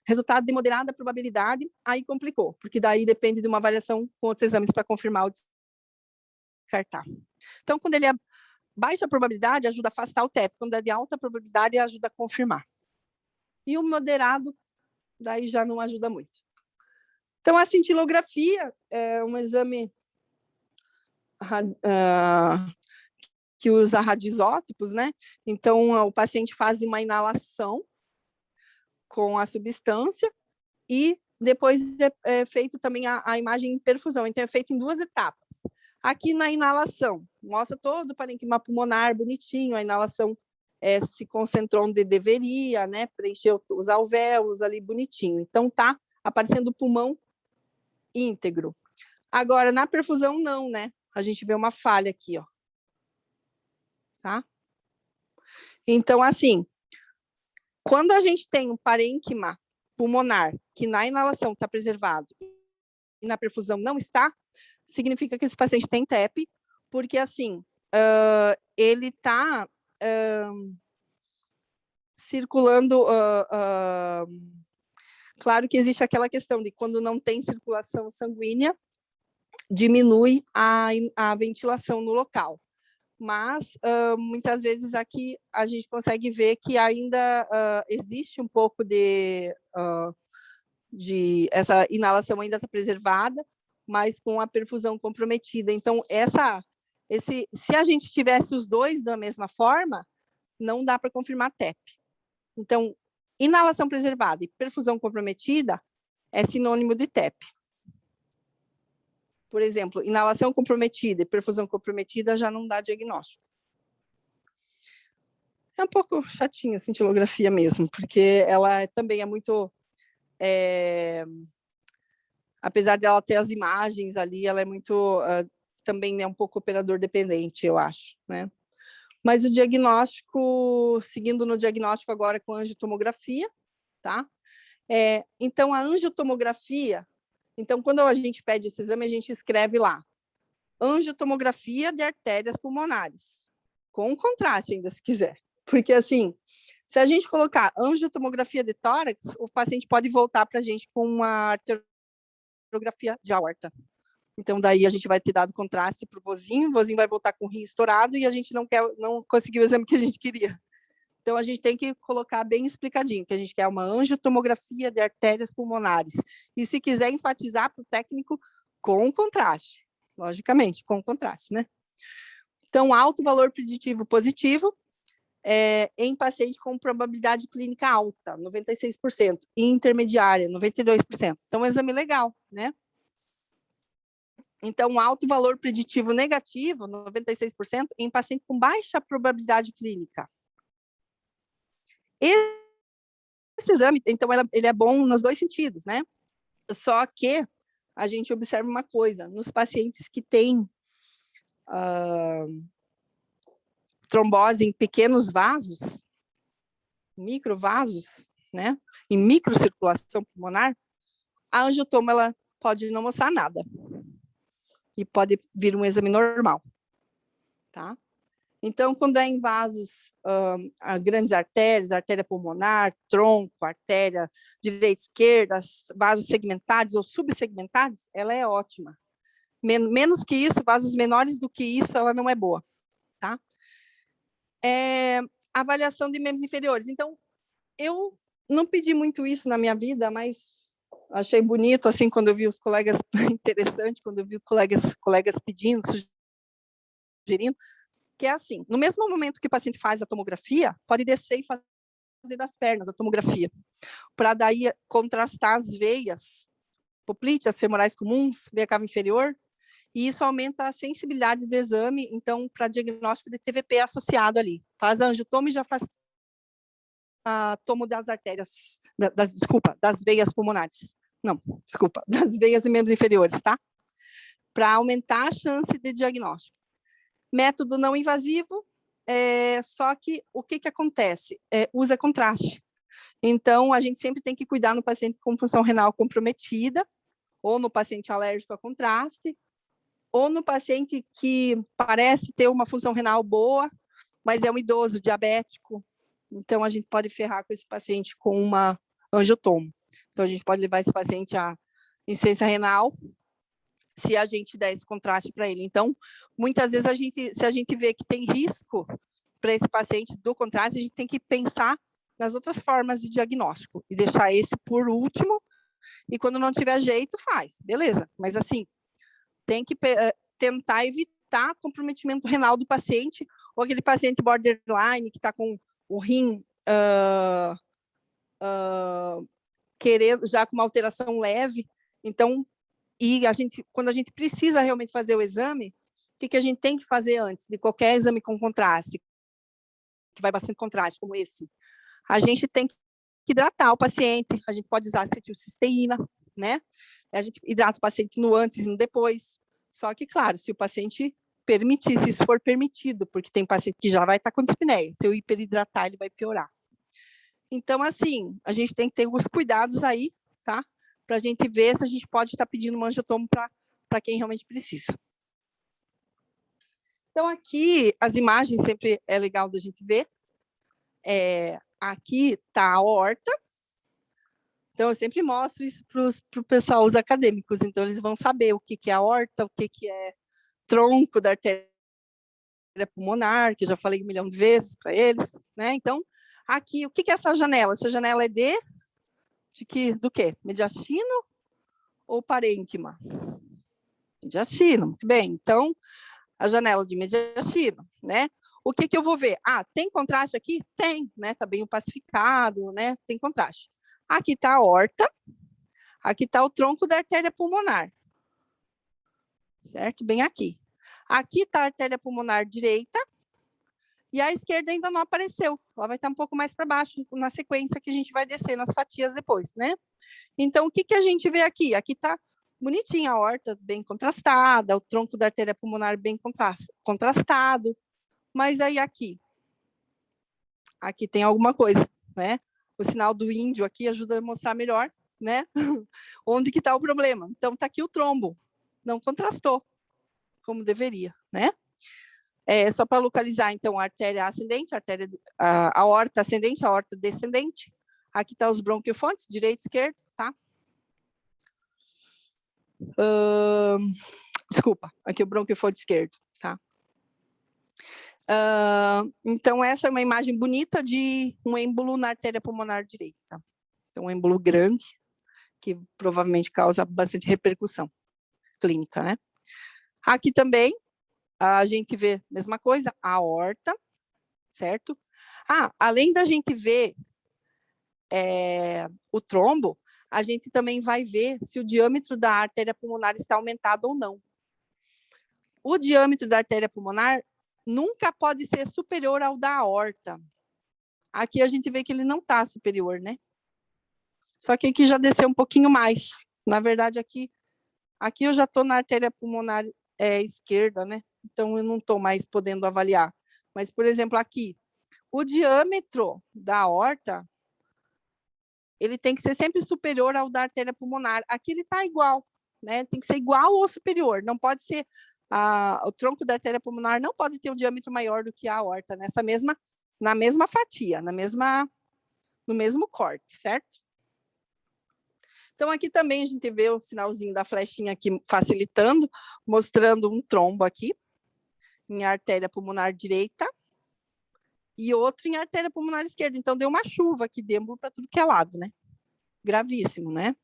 Resultado de moderada probabilidade, aí complicou, porque daí depende de uma avaliação com outros exames para confirmar ou descartar. Então, quando ele é baixa probabilidade, ajuda a afastar o TEP. Quando é de alta probabilidade, ajuda a confirmar. E o moderado, daí já não ajuda muito. Então, a cintilografia é um exame que usa radioisótopos, né? Então, o paciente faz uma inalação com a substância e depois é feito também a imagem em perfusão. Então, é feito em 2 etapas. Aqui na inalação, mostra todo o parênquima pulmonar bonitinho, a inalação se concentrou onde deveria, né? Preencheu os alvéolos ali bonitinho. Então, tá aparecendo o pulmão íntegro. Agora, na perfusão, não, né? A gente vê uma falha aqui, ó. Tá? Então, assim, quando a gente tem um parênquima pulmonar que na inalação está preservado e na perfusão não está, significa que esse paciente tem TEP, porque, assim, ele está circulando... claro que existe aquela questão de quando não tem circulação sanguínea, diminui a ventilação no local. Mas, muitas vezes, aqui a gente consegue ver que ainda existe um pouco de essa inalação ainda está preservada, mas com a perfusão comprometida. Então, se a gente tivesse os dois da mesma forma, não dá para confirmar TEP. Então, inalação preservada e perfusão comprometida é sinônimo de TEP. Por exemplo, inalação comprometida e perfusão comprometida já não dá diagnóstico. É um pouco chatinha a cintilografia mesmo, porque ela também é muito... apesar de ela ter as imagens ali, ela é muito... também é um pouco operador dependente, eu acho, né? Mas o diagnóstico, seguindo no diagnóstico agora com angiotomografia, tá? Então, a angiotomografia... Então, quando a gente pede esse exame, a gente escreve lá, angiotomografia de artérias pulmonares, com contraste ainda, se quiser. Porque, assim, se a gente colocar angiotomografia de tórax, o paciente pode voltar para a gente com uma arteriografia de aorta. Então, daí a gente vai ter dado contraste para o vozinho vai voltar com o rim estourado e a gente não conseguiu o exame que a gente queria. Então, a gente tem que colocar bem explicadinho, que a gente quer uma angiotomografia de artérias pulmonares. E se quiser enfatizar para o técnico, com contraste, logicamente, com contraste, né? Então, alto valor preditivo positivo em paciente com probabilidade clínica alta, 96%, e intermediária, 92%. Então, um exame legal, né? Então, alto valor preditivo negativo, 96%, em paciente com baixa probabilidade clínica. Esse exame, então, ele é bom nos 2 sentidos, né? Só que a gente observa uma coisa, nos pacientes que têm trombose em pequenos vasos, microvasos, né? Em microcirculação pulmonar, a angiotoma ela pode não mostrar nada. E pode vir um exame normal, tá? Então, quando é em vasos, grandes artérias, artéria pulmonar, tronco, artéria direita, esquerda, vasos segmentados ou subsegmentados, ela é ótima. Menos que isso, vasos menores do que isso, ela não é boa, tá? Avaliação de membros inferiores. Então, eu não pedi muito isso na minha vida, mas achei bonito, assim, quando eu vi os colegas, interessante, quando eu vi colegas pedindo, sugerindo, que é assim, no mesmo momento que o paciente faz a tomografia, pode descer e fazer das pernas a tomografia, para daí contrastar as veias poplíteas femorais comuns, veia cava inferior, e isso aumenta a sensibilidade do exame, então, para diagnóstico de TVP associado ali. Faz a angiotoma e já faz a tomo das artérias, das veias pulmonares. Não, desculpa, das veias e membros inferiores, tá? Para aumentar a chance de diagnóstico. Método não invasivo, só que o que acontece? Usa contraste. Então, a gente sempre tem que cuidar no paciente com função renal comprometida, ou no paciente alérgico a contraste, ou no paciente que parece ter uma função renal boa, mas é um idoso diabético. Então, a gente pode ferrar com esse paciente com uma angiotomo. Então, a gente pode levar esse paciente à insuficiência renal, se a gente der esse contraste para ele. Então, muitas vezes, se a gente vê que tem risco para esse paciente do contraste, a gente tem que pensar nas outras formas de diagnóstico e deixar esse por último, e quando não tiver jeito, faz, beleza. Mas, assim, tem que tentar evitar tá comprometimento renal do paciente, ou aquele paciente borderline que está com o rim querendo, já com uma alteração leve. Então, quando a gente precisa realmente fazer o exame, o que a gente tem que fazer antes de qualquer exame com contraste, que vai bastante contraste, como esse? A gente tem que hidratar o paciente, a gente pode usar acetilcisteína, né? A gente hidrata o paciente no antes e no depois. Só que, claro, se o paciente permitir, se isso for permitido, porque tem paciente que já vai estar com dispneia, se eu hiperidratar, ele vai piorar. Então, assim, a gente tem que ter os cuidados aí, tá? Para a gente ver se a gente pode estar pedindo um angiotomo para quem realmente precisa. Então, aqui, as imagens sempre é legal da gente ver. Aqui está a aorta. Então, eu sempre mostro isso para o pessoal, os acadêmicos. Então, eles vão saber o que é a aorta, o que é tronco da artéria pulmonar, que eu já falei 1 milhão de vezes para eles, né? Então, aqui, o que é essa janela? Essa janela é do quê? Mediastino ou parênquima? Mediastino, muito bem. Então, a janela de mediastino, né? O que eu vou ver? Tem contraste aqui? Tem, né? Está bem opacificado, né? Tem contraste. Aqui está a aorta, aqui está o tronco da artéria pulmonar, certo? Bem aqui. Aqui está a artéria pulmonar direita e a esquerda ainda não apareceu. Ela vai estar um pouco mais para baixo na sequência que a gente vai descer nas fatias depois, né? Então, o que a gente vê aqui? Aqui está bonitinha a aorta, bem contrastada, o tronco da artéria pulmonar bem contrastado, mas aí aqui tem alguma coisa, né? O sinal do índio aqui ajuda a mostrar melhor, né? Onde que está o problema. Então, está aqui o trombo, não contrastou como deveria, né? Só para localizar, então, a artéria ascendente, a aorta ascendente, a aorta descendente. Aqui está os bronquiofontes, direito e esquerdo, tá? Desculpa, aqui o bronquiofonte esquerdo, tá? Então, essa é uma imagem bonita de um êmbolo na artéria pulmonar direita. Então, um êmbolo grande, que provavelmente causa bastante repercussão clínica, né? Aqui também, a gente vê a mesma coisa, a aorta, certo? Além da gente ver o trombo, a gente também vai ver se o diâmetro da artéria pulmonar está aumentado ou não. O diâmetro da artéria pulmonar nunca pode ser superior ao da aorta. Aqui a gente vê que ele não está superior, né? Só que aqui já desceu um pouquinho mais. Na verdade, aqui eu já estou na artéria pulmonar esquerda, né? Então, eu não estou mais podendo avaliar. Mas, por exemplo, aqui, o diâmetro da aorta, ele tem que ser sempre superior ao da artéria pulmonar. Aqui ele está igual, né? Tem que ser igual ou superior. Não pode ser... o tronco da artéria pulmonar não pode ter um diâmetro maior do que a aorta, na mesma fatia, no mesmo corte, certo? Então, aqui também a gente vê o sinalzinho da flechinha aqui facilitando, mostrando um trombo aqui, em artéria pulmonar direita, e outro em artéria pulmonar esquerda. Então, deu uma chuva aqui de êmbolo para tudo que é lado, né? Gravíssimo, né?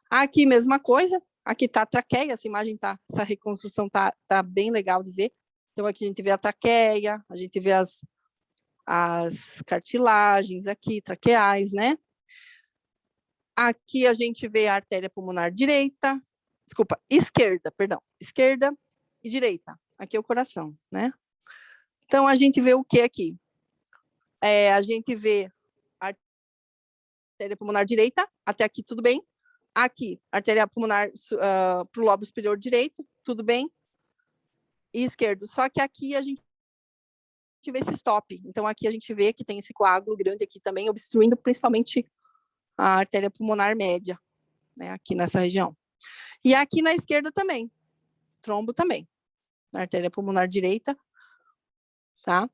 Aqui, mesma coisa. Aqui está a traqueia, essa imagem essa reconstrução tá bem legal de ver. Então, aqui a gente vê a traqueia, a gente vê as cartilagens aqui, traqueais, né? Aqui a gente vê a artéria pulmonar esquerda e direita. Aqui é o coração, né? Então, a gente vê o que aqui? A gente vê a artéria pulmonar direita, até aqui tudo bem. Aqui, artéria pulmonar para o lobo superior direito, tudo bem. E esquerdo. Só que aqui a gente vê esse stop. Então, aqui a gente vê que tem esse coágulo grande aqui também, obstruindo principalmente a artéria pulmonar média, né, aqui nessa região. E aqui na esquerda também, trombo também, na artéria pulmonar direita, tá?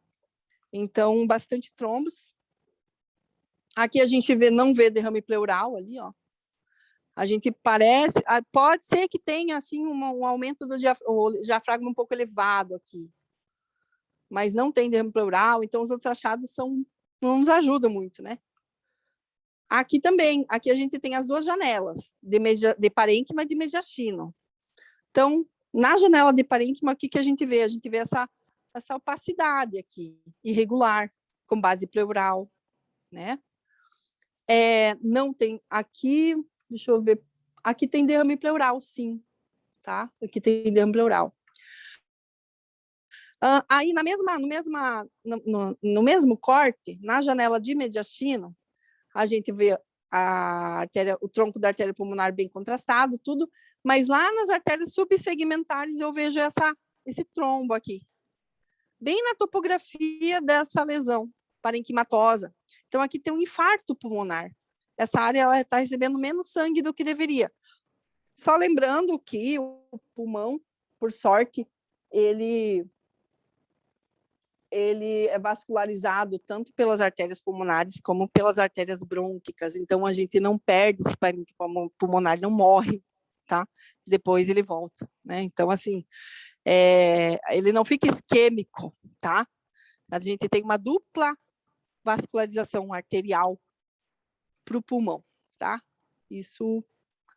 Então, bastante trombos. Aqui a gente não vê derrame pleural ali, ó. A gente pode ser que tenha, assim, um aumento do diafragma um pouco elevado aqui, mas não tem derrame pleural, então os outros achados não nos ajudam muito, né? Aqui também, aqui a gente tem as duas janelas, de parênquima e de mediastino. Então, Na janela de parênquima, o que a gente vê? A gente vê essa opacidade aqui, irregular, com base pleural, né? Não tem aqui, deixa eu ver, aqui tem derrame pleural, sim, tá? Aqui tem derrame pleural. Aí, no mesmo corte, na janela de mediastino, a gente vê o tronco da artéria pulmonar bem contrastado, tudo, mas lá nas artérias subsegmentares eu vejo esse trombo aqui, bem na topografia dessa lesão parenquimatosa. Então, aqui tem um infarto pulmonar. Essa área está recebendo menos sangue do que deveria. Só lembrando que o pulmão, por sorte, ele é vascularizado tanto pelas artérias pulmonares como pelas artérias brônquicas. Então, a gente não perde esse parênquima pulmonar, não morre, tá? Depois ele volta, né? Então, assim, ele não fica isquêmico, tá? A gente tem uma dupla vascularização arterial para o pulmão, tá? Isso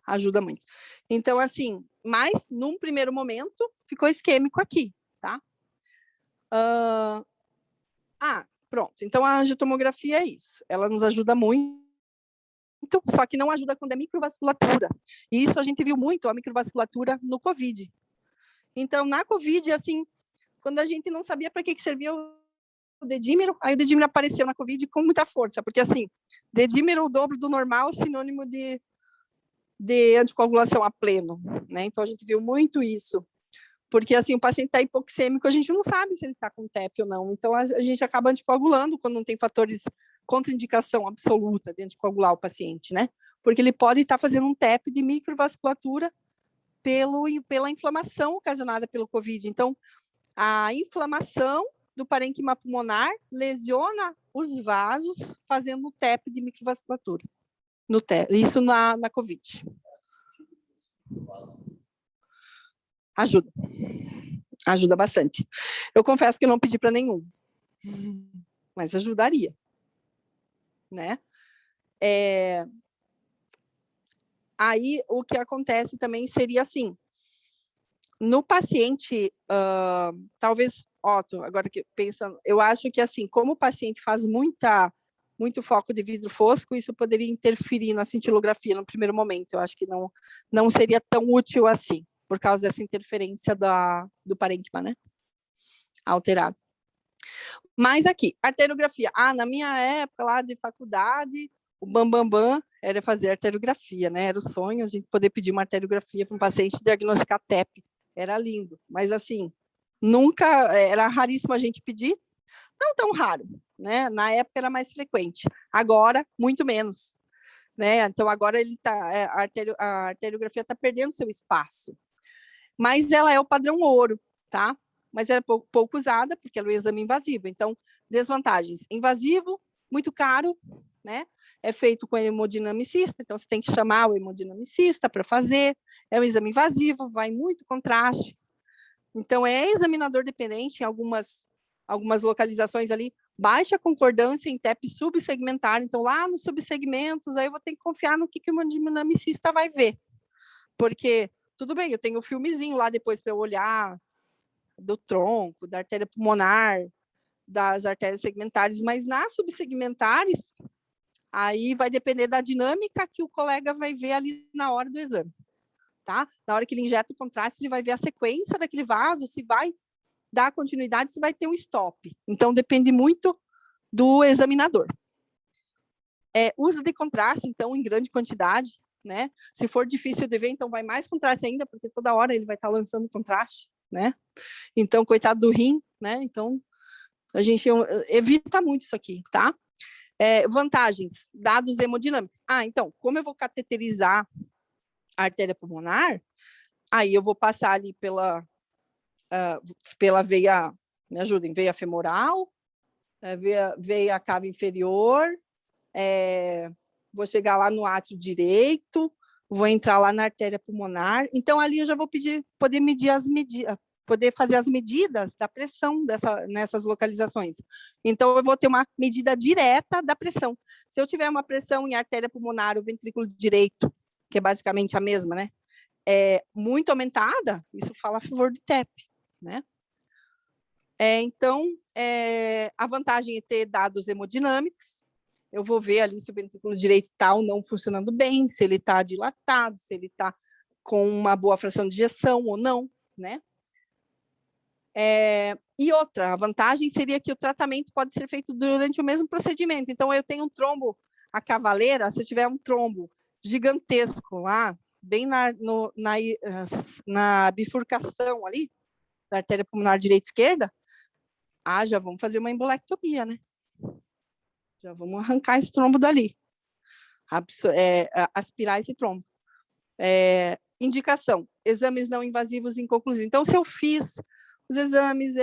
ajuda muito. Então, assim, mas num primeiro momento ficou isquêmico aqui, tá? Pronto. Então a angiotomografia é isso. Ela nos ajuda muito, só que não ajuda quando é microvasculatura. E isso a gente viu muito, a microvasculatura no COVID. Então, na COVID, assim, quando a gente não sabia para que servia o dedímero, aí o dedímero apareceu na COVID com muita força, porque, assim, dedímero, o dobro do normal, sinônimo de anticoagulação a pleno, né? Então, a gente viu muito isso. Porque, assim, o paciente está hipoxêmico, a gente não sabe se ele está com TEP ou não. Então, a gente acaba anticoagulando quando não tem fatores contraindicação absoluta de anticoagular o paciente, né? Porque ele pode estar fazendo um TEP de microvasculatura pela inflamação ocasionada pelo COVID. Então, a inflamação do parênquima pulmonar lesiona os vasos, fazendo um TEP de microvasculatura. Isso na COVID. Ajuda bastante. Eu confesso que eu não pedi para nenhum, mas ajudaria, né? Aí, o que acontece também seria assim, no paciente, talvez, Otto, agora que pensando, eu acho que assim, como o paciente faz muito foco de vidro fosco, isso poderia interferir na cintilografia no primeiro momento. Eu acho que não seria tão útil assim, por causa dessa interferência do parênquima, né? Alterado. Mas aqui, arteriografia. Na minha época lá de faculdade, o bambambam era fazer arteriografia, né? Era o sonho a gente poder pedir uma arteriografia para um paciente diagnosticar TEP. Era lindo, mas assim, era raríssimo a gente pedir, não tão raro, né? Na época era mais frequente, agora muito menos, né? Então agora a arteriografia está perdendo seu espaço, mas ela é o padrão ouro, tá? Mas ela é pouco usada porque ela é um exame invasivo. Então, desvantagens: invasivo, muito caro, né? É feito com hemodinamicista, então você tem que chamar o hemodinamicista para fazer. É um exame invasivo, vai muito contraste. Então, é examinador dependente em algumas localizações ali, baixa concordância em TEP subsegmentar. Então, lá nos subsegmentos, aí eu vou ter que confiar no que o hemodinamicista vai ver. Porque, tudo bem, eu tenho o filmezinho lá depois para eu olhar do tronco, da artéria pulmonar, das artérias segmentares, mas nas subsegmentares, aí vai depender da dinâmica que o colega vai ver ali na hora do exame, tá? Na hora que ele injeta o contraste, ele vai ver a sequência daquele vaso, se vai dar continuidade, se vai ter um stop. Então, depende muito do examinador. Uso de contraste, então, em grande quantidade, né? Se for difícil de ver, então vai mais contraste ainda, porque toda hora ele vai estar lançando contraste, né? Então, coitado do rim, né? Então, a gente evita muito isso aqui, tá? Vantagens, dados hemodinâmicos. Então, como eu vou cateterizar a artéria pulmonar, aí eu vou passar ali pela veia, me ajudem, veia femoral, veia cava inferior, vou chegar lá no átrio direito, vou entrar lá na artéria pulmonar. Então, ali eu já vou poder medir poder fazer as medidas da pressão nessas localizações. Então, eu vou ter uma medida direta da pressão. Se eu tiver uma pressão em artéria pulmonar ou ventrículo direito, que é basicamente a mesma, né? muito aumentada, isso fala a favor do TEP, né? Então, a vantagem é ter dados hemodinâmicos. Eu vou ver ali se o ventrículo direito está ou não funcionando bem, se ele está dilatado, se ele está com uma boa fração de ejeção ou não, né? E outra, a vantagem seria que o tratamento pode ser feito durante o mesmo procedimento. Então, eu tenho um trombo, a cavaleira, se eu tiver um trombo gigantesco lá, bem na bifurcação ali, da artéria pulmonar direita e esquerda, já vamos fazer uma embolectomia, né? Já vamos arrancar esse trombo dali, aspirar esse trombo. Indicação, exames não invasivos inconclusivos. Então, se eu fiz os exames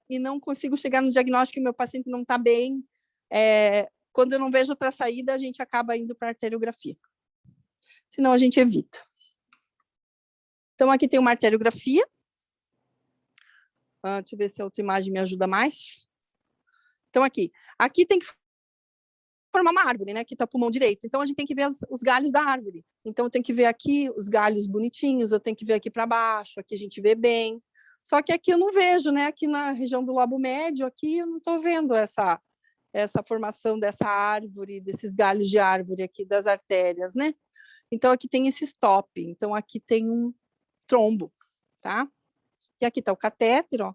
e não consigo chegar no diagnóstico que meu paciente não está bem, quando eu não vejo outra saída, a gente acaba indo para a arteriografia. Senão, a gente evita. Então, aqui tem uma arteriografia. Deixa eu ver se a outra imagem me ajuda mais. Então, aqui tem que formar uma árvore, né? Aqui está o pulmão direito. Então, a gente tem que ver os galhos da árvore. Então, eu tenho que ver aqui os galhos bonitinhos, eu tenho que ver aqui para baixo, aqui a gente vê bem. Só que aqui eu não vejo, né? Aqui na região do lobo médio, aqui eu não estou vendo essa formação dessa árvore, desses galhos de árvore aqui das artérias, né? Então, aqui tem esse stop. Então, aqui tem um trombo, tá? E aqui está o catéter, ó.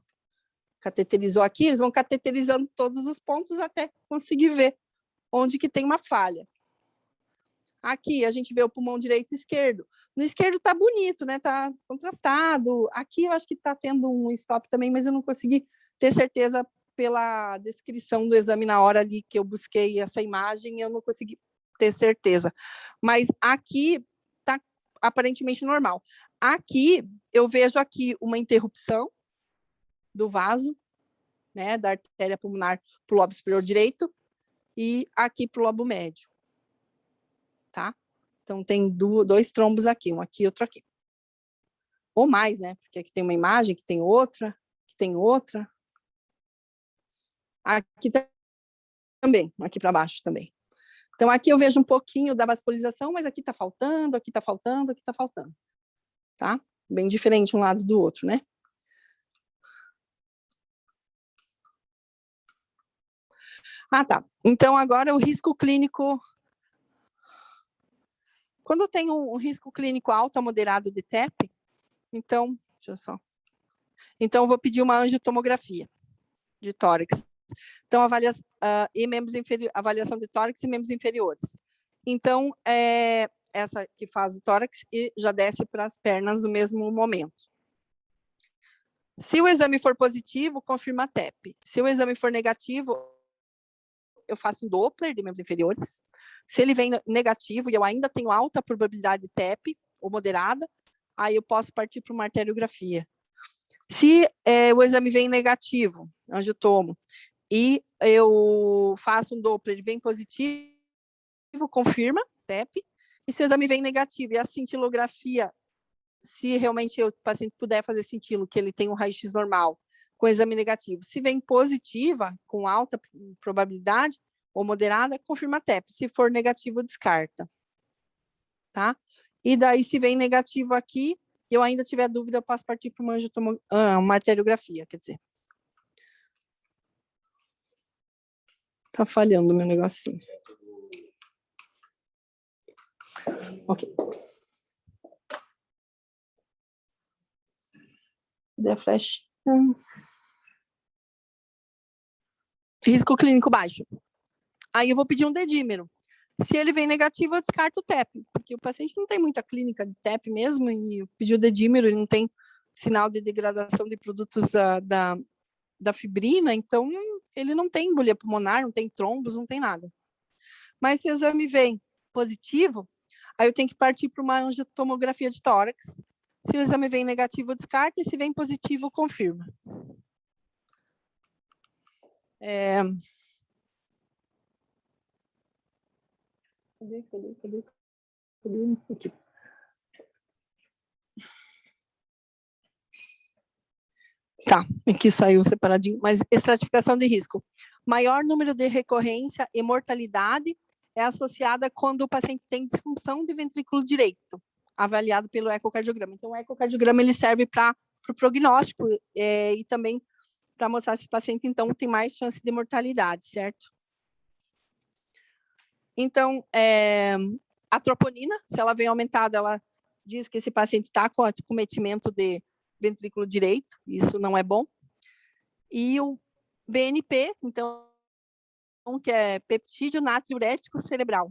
Cateterizou aqui, eles vão cateterizando todos os pontos até conseguir ver onde que tem uma falha. Aqui a gente vê o pulmão direito e esquerdo. No esquerdo está bonito, né? Está contrastado. Aqui eu acho que está tendo um stop também, mas eu não consegui ter certeza pela descrição do exame na hora ali que eu busquei essa imagem, eu não consegui ter certeza. Mas aqui está aparentemente normal. Aqui eu vejo aqui uma interrupção do vaso, né, da artéria pulmonar para o lobo superior direito e aqui para o lobo médio, tá? Então, tem dois trombos aqui, um aqui e outro aqui. Ou mais, né? Porque aqui tem uma imagem, que tem outra, que tem outra. Aqui também, aqui para baixo também. Então, aqui eu vejo um pouquinho da vascularização, mas aqui está faltando, aqui está faltando, aqui está faltando. Tá? Bem diferente um lado do outro, né? Tá. Então, agora o risco clínico. Quando eu tenho um risco clínico alto a moderado de TEP, então, deixa eu só. Então, eu vou pedir uma angiotomografia de tórax. Então, avaliação de tórax e membros inferiores. Então, essa que faz o tórax e já desce para as pernas no mesmo momento. Se o exame for positivo, confirma a TEP. Se o exame for negativo, eu faço um Doppler de membros inferiores. Se ele vem negativo e eu ainda tenho alta probabilidade de TEP, ou moderada, aí eu posso partir para uma arteriografia. Se o exame vem negativo, angiotomo, e eu faço um Doppler e vem positivo, confirma, TEP. E se o exame vem negativo e a cintilografia, se realmente o paciente puder fazer cintilo, que ele tem um raio-x normal, com exame negativo. Se vem positiva, com alta probabilidade, ou moderada, confirma TEP. Se for negativo, descarta. Tá? E daí, se vem negativo aqui, e eu ainda tiver dúvida, eu posso partir para uma arteriografia, quer dizer. Tá falhando o meu negocinho. Ok. Cadê a flecha? Risco clínico baixo. Aí eu vou pedir um dedímero. Se ele vem negativo, eu descarto o TEP, porque o paciente não tem muita clínica de TEP mesmo, e eu pedi o dedímero, ele não tem sinal de degradação de produtos da fibrina, então ele não tem embolia pulmonar, não tem trombos, não tem nada. Mas se o exame vem positivo, aí eu tenho que partir para uma angiotomografia de tórax. Se o exame vem negativo, eu descarto, e se vem positivo, confirma. Cadê? Aqui. Tá, aqui saiu separadinho, mas estratificação de risco. Maior número de recorrência e mortalidade é associada quando o paciente tem disfunção de ventrículo direito. avaliado pelo ecocardiograma. Então, o ecocardiograma ele serve para o prognóstico e também para mostrar se o paciente, então, tem mais chance de mortalidade, certo? Então, a troponina, se ela vem aumentada, ela diz que esse paciente está com acometimento de ventrículo direito, isso não é bom. E o BNP, então, que é peptídeo natriurético cerebral,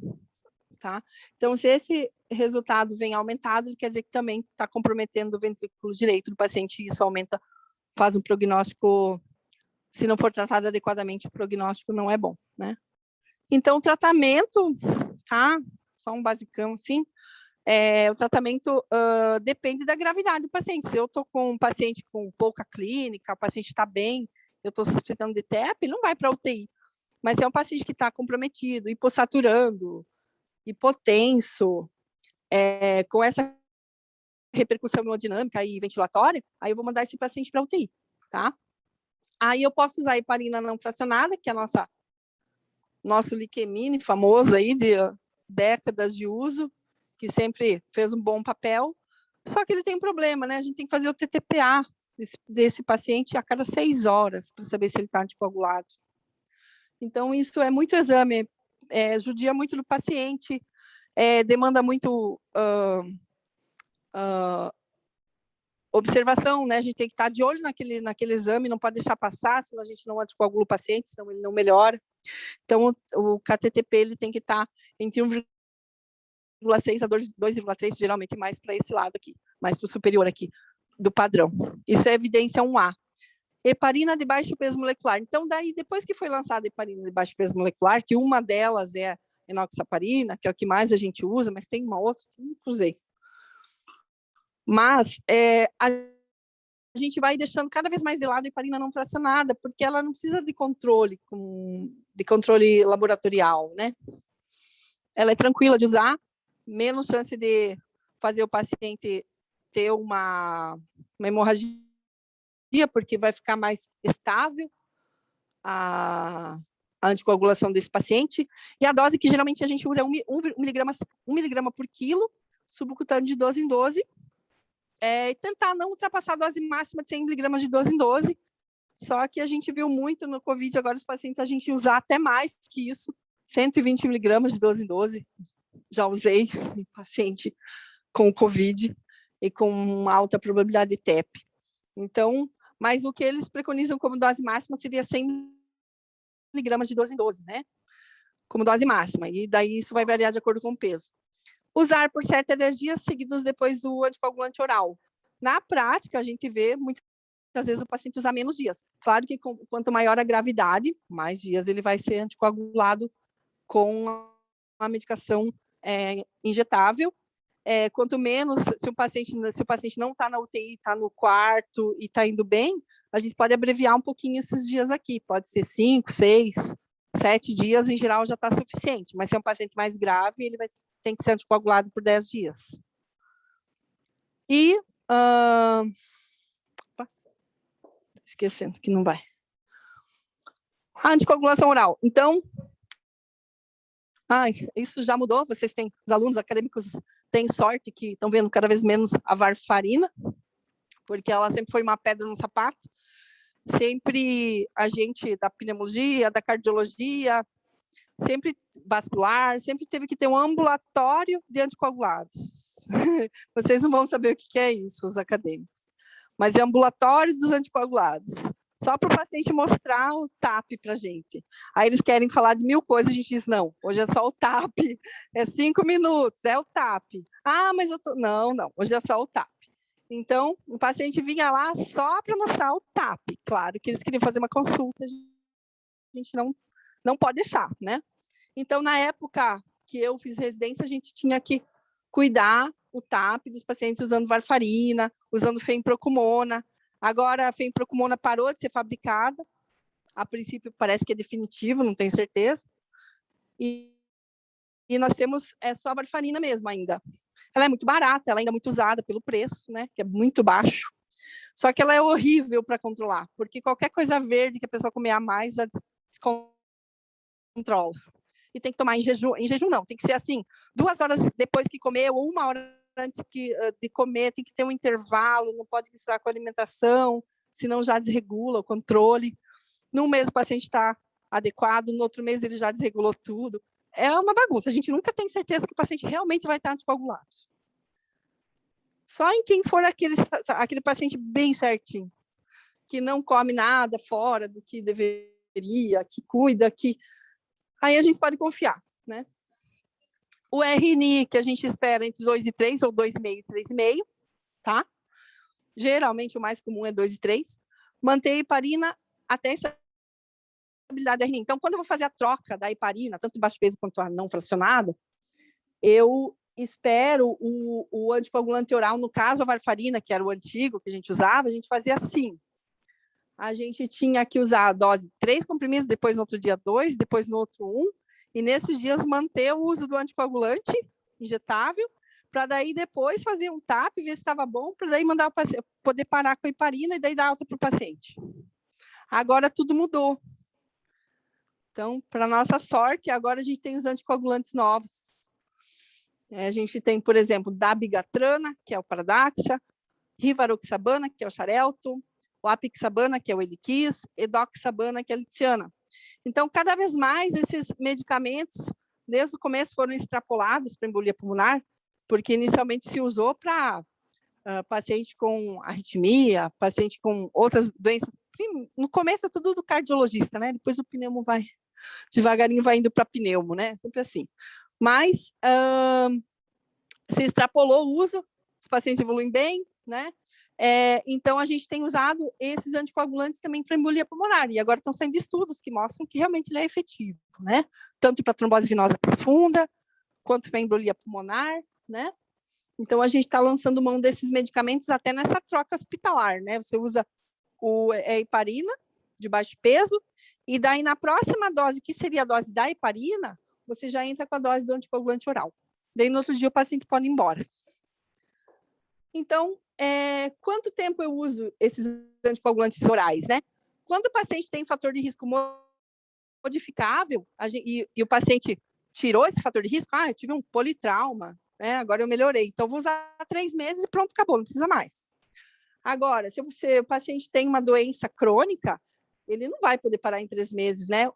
tá? Então, se esse resultado vem aumentado, ele quer dizer que também está comprometendo o ventrículo direito do paciente, e isso aumenta, faz um prognóstico, se não for tratado adequadamente, o prognóstico não é bom, né? Então, o tratamento, tá? Só um basicão, assim, o tratamento depende da gravidade do paciente. Se eu estou com um paciente com pouca clínica, o paciente está bem, eu estou suspeitando de TEP, ele não vai para a UTI. Mas se é um paciente que está comprometido, hipossaturando, hipotenso, com essa repercussão hemodinâmica e ventilatória, aí eu vou mandar esse paciente para a UTI, tá? Aí eu posso usar a heparina não fracionada, que é nosso Liquemine famoso aí de décadas de uso, que sempre fez um bom papel, só que ele tem um problema, né? A gente tem que fazer o TTPA desse paciente a cada 6 horas, para saber se ele está anticoagulado. Então, isso é muito exame, judia muito do paciente, demanda muito observação, né? A gente tem que estar de olho naquele exame, não pode deixar passar, senão a gente não anticoagula o paciente, senão ele não melhora. Então, o KTTP ele tem que estar entre 1,6 a 2,3, geralmente mais para esse lado aqui, mais para o superior aqui, do padrão. Isso é evidência 1A. Heparina de baixo peso molecular. Então, daí, depois que foi lançada a heparina de baixo peso molecular, que uma delas é a enoxaparina, que é o que mais a gente usa, mas tem uma outra que não usei. Mas a gente vai deixando cada vez mais de lado a heparina não fracionada, porque ela não precisa de controle laboratorial, né? Ela é tranquila de usar, menos chance de fazer o paciente ter uma hemorragia, porque vai ficar mais estável a anticoagulação desse paciente. E a dose que geralmente a gente usa é 1 miligrama por quilo, subcutâneo de 12 em 12, e tentar não ultrapassar a dose máxima de 100 miligramas de 12 em 12. Só que a gente viu muito no COVID, agora os pacientes a gente usar até mais que isso, 120 miligramas de 12 em 12. Já usei em paciente com COVID e com alta probabilidade de TEP. Então, mas o que eles preconizam como dose máxima seria 100 miligramas de 12 em 12, né? Como dose máxima. E daí isso vai variar de acordo com o peso. Usar por 7 a 10 dias seguidos depois do anticoagulante oral. Na prática, a gente vê muitas vezes o paciente usar menos dias. Claro que quanto maior a gravidade, mais dias ele vai ser anticoagulado com a medicação injetável. Quanto menos, se o paciente não está na UTI, está no quarto e está indo bem, a gente pode abreviar um pouquinho esses dias aqui. Pode ser 5, 6, 7 dias, em geral já está suficiente. Mas se é um paciente mais grave, ele tem que ser anticoagulado por 10 dias. E... esquecendo que não vai. A anticoagulação oral. Então... isso já mudou, os alunos acadêmicos têm sorte que estão vendo cada vez menos a varfarina, porque ela sempre foi uma pedra no sapato. Sempre a gente da pneumologia, da cardiologia, sempre vascular, sempre teve que ter um ambulatório de anticoagulados. Vocês não vão saber o que é isso, os acadêmicos. Mas é ambulatório dos anticoagulados. Só para o paciente mostrar o TAP para a gente. Aí eles querem falar de 1000 coisas, a gente diz, não, hoje é só o TAP, é 5 minutos, é o TAP. Mas eu tô... Não, hoje é só o TAP. Então, o paciente vinha lá só para mostrar o TAP. Claro que eles queriam fazer uma consulta, a gente não pode deixar, né? Então, na época que eu fiz residência, a gente tinha que cuidar o TAP dos pacientes usando varfarina, usando fenprocumona. Agora, a fenprocumona parou de ser fabricada. A princípio, parece que é definitivo, não tenho certeza. E nós temos só a varfarina mesmo ainda. Ela é muito barata, ela ainda é muito usada pelo preço, né, que é muito baixo. Só que ela é horrível para controlar, porque qualquer coisa verde que a pessoa comer a mais já descontrola. E tem que tomar em jejum não, tem que ser assim, 2 horas depois que comer ou 1 hora antes de comer, tem que ter um intervalo, não pode misturar com a alimentação, senão já desregula o controle. Num mês o paciente está adequado, no outro mês ele já desregulou tudo. É uma bagunça, a gente nunca tem certeza que o paciente realmente vai estar anticoagulado. Só em quem for aquele paciente bem certinho, que não come nada fora do que deveria, que cuida, que aí a gente pode confiar, né? O RNI, que a gente espera entre 2 e 3, ou 2,5 e 3,5, tá? Geralmente o mais comum é 2 e 3. Manter a heparina até essa estabilidade da RNI. Então, quando eu vou fazer a troca da heparina, tanto de baixo peso quanto a não fracionada, eu espero o anticoagulante oral, no caso a varfarina, que era o antigo que a gente usava, a gente fazia assim. A gente tinha que usar a dose 3 comprimidos, depois no outro dia 2, depois no outro 1, e nesses dias manter o uso do anticoagulante injetável, para daí depois fazer um TAP, ver se estava bom, para daí mandar o paciente, poder parar com a heparina e daí dar alta para o paciente. Agora tudo mudou. Então, para nossa sorte, agora a gente tem os anticoagulantes novos. A gente tem, por exemplo, dabigatrana, que é o Pradaxa, rivaroxabana, que é o Xarelto, o apixabana, que é o Eliquis, edoxabana, que é a Lixiana. Então, cada vez mais esses medicamentos, desde o começo, foram extrapolados para embolia pulmonar, porque inicialmente se usou para paciente com arritmia, paciente com outras doenças. No começo é tudo do cardiologista, né? Depois o pneumo vai, devagarinho vai indo para pneumo, né? Sempre assim. Mas se extrapolou o uso, os pacientes evoluem bem, né? Então, a gente tem usado esses anticoagulantes também para embolia pulmonar, e agora estão saindo estudos que mostram que realmente ele é efetivo, né? Tanto para trombose venosa profunda, quanto para embolia pulmonar, né? Então, a gente está lançando mão desses medicamentos até nessa troca hospitalar, né? Você usa a heparina, de baixo peso, e daí na próxima dose, que seria a dose da heparina, você já entra com a dose do anticoagulante oral. Daí, no outro dia, o paciente pode ir embora. Então, quanto tempo eu uso esses anticoagulantes orais, né? Quando o paciente tem fator de risco modificável, e o paciente tirou esse fator de risco, eu tive um politrauma, né? Agora eu melhorei, então vou usar 3 meses e pronto, acabou, não precisa mais. Agora, se o paciente tem uma doença crônica, ele não vai poder parar em 3 meses, né?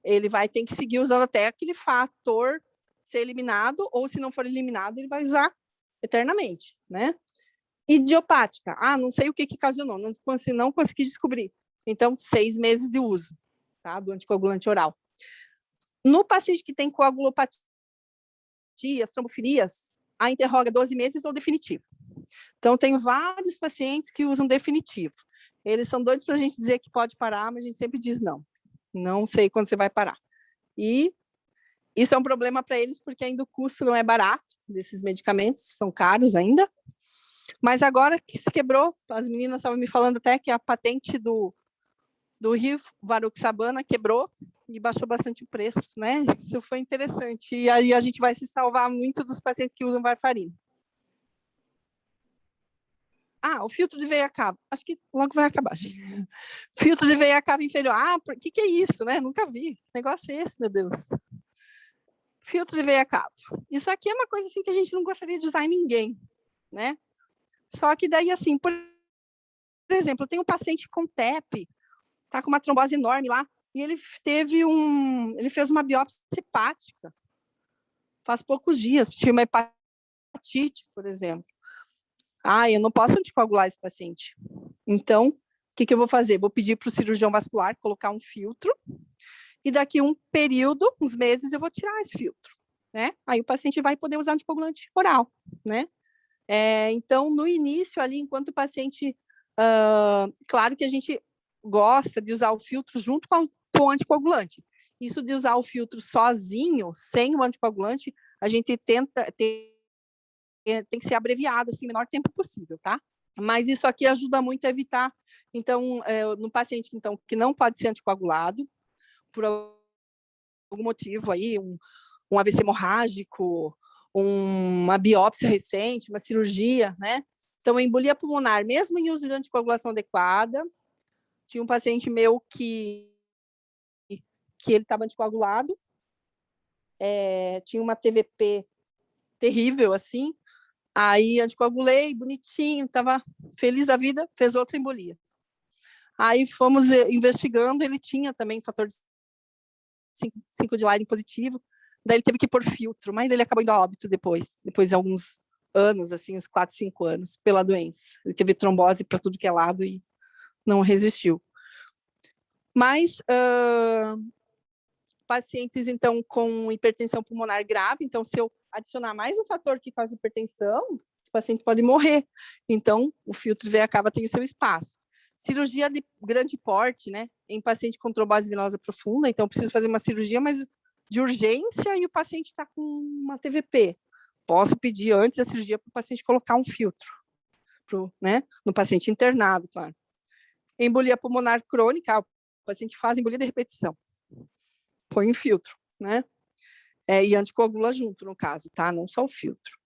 Ele vai ter que seguir usando até aquele fator ser eliminado, ou se não for eliminado, ele vai usar eternamente, né? Idiopática, não sei o que ocasionou, não consegui descobrir. Então, 6 meses de uso, tá? Do anticoagulante oral. No paciente que tem coagulopatias, trombofilias, a interroga 12 meses ou definitivo. Então, tenho vários pacientes que usam definitivo. Eles são doidos para a gente dizer que pode parar, mas a gente sempre diz não. Não sei quando você vai parar. E isso é um problema para eles, porque ainda o custo não é barato desses medicamentos, são caros ainda. Mas agora que se quebrou, as meninas estavam me falando até que a patente do rivaroxabana quebrou e baixou bastante o preço, né? Isso foi interessante. E aí a gente vai se salvar muito dos pacientes que usam varfarina. O filtro de veia cava. Acho que logo vai acabar. Filtro de veia cava inferior. O que é isso, né? Nunca vi. Que negócio é esse, meu Deus? Filtro de veia cava. Isso aqui é uma coisa assim que a gente não gostaria de usar em ninguém, né? Só que daí, assim, por exemplo, eu tenho um paciente com TEP, tá com uma trombose enorme lá, e ele fez uma biópsia hepática faz poucos dias, tinha uma hepatite, por exemplo. Eu não posso anticoagular esse paciente. Então, o que eu vou fazer? Vou pedir para o cirurgião vascular colocar um filtro, e daqui um período, uns meses, eu vou tirar esse filtro, né? Aí o paciente vai poder usar anticoagulante oral, né? Então, no início ali, enquanto o paciente... claro que a gente gosta de usar o filtro junto com o anticoagulante. Isso de usar o filtro sozinho, sem o anticoagulante, a gente tem que ser abreviado assim, o menor tempo possível, tá? Mas isso aqui ajuda muito a evitar, então, no paciente então, que não pode ser anticoagulado, por algum motivo aí, um AVC hemorrágico, uma biópsia recente, uma cirurgia, né? Então, a embolia pulmonar, mesmo em uso de anticoagulação adequada, tinha um paciente meu que ele estava anticoagulado, tinha uma TVP terrível, assim, Aí anticoagulei, bonitinho, estava feliz da vida, fez outra embolia. Aí fomos investigando, ele tinha também fator de 5 de Leiden positivo, daí ele teve que pôr filtro, mas ele acabou indo a óbito depois de alguns anos, assim, uns 4, 5 anos, pela doença. Ele teve trombose para tudo que é lado e não resistiu. Mas pacientes, então, com hipertensão pulmonar grave, então, se eu adicionar mais um fator que causa hipertensão, esse paciente pode morrer. Então, o filtro V acaba tendo seu espaço. Cirurgia de grande porte, né, em paciente com trombose venosa profunda, então, preciso fazer uma cirurgia, mas de urgência e o paciente está com uma TVP. Posso pedir antes da cirurgia para o paciente colocar um filtro, né, no paciente internado, claro. Embolia pulmonar crônica, o paciente faz embolia de repetição. Põe um filtro, né? E anticoagula junto, no caso, tá? Não só o filtro.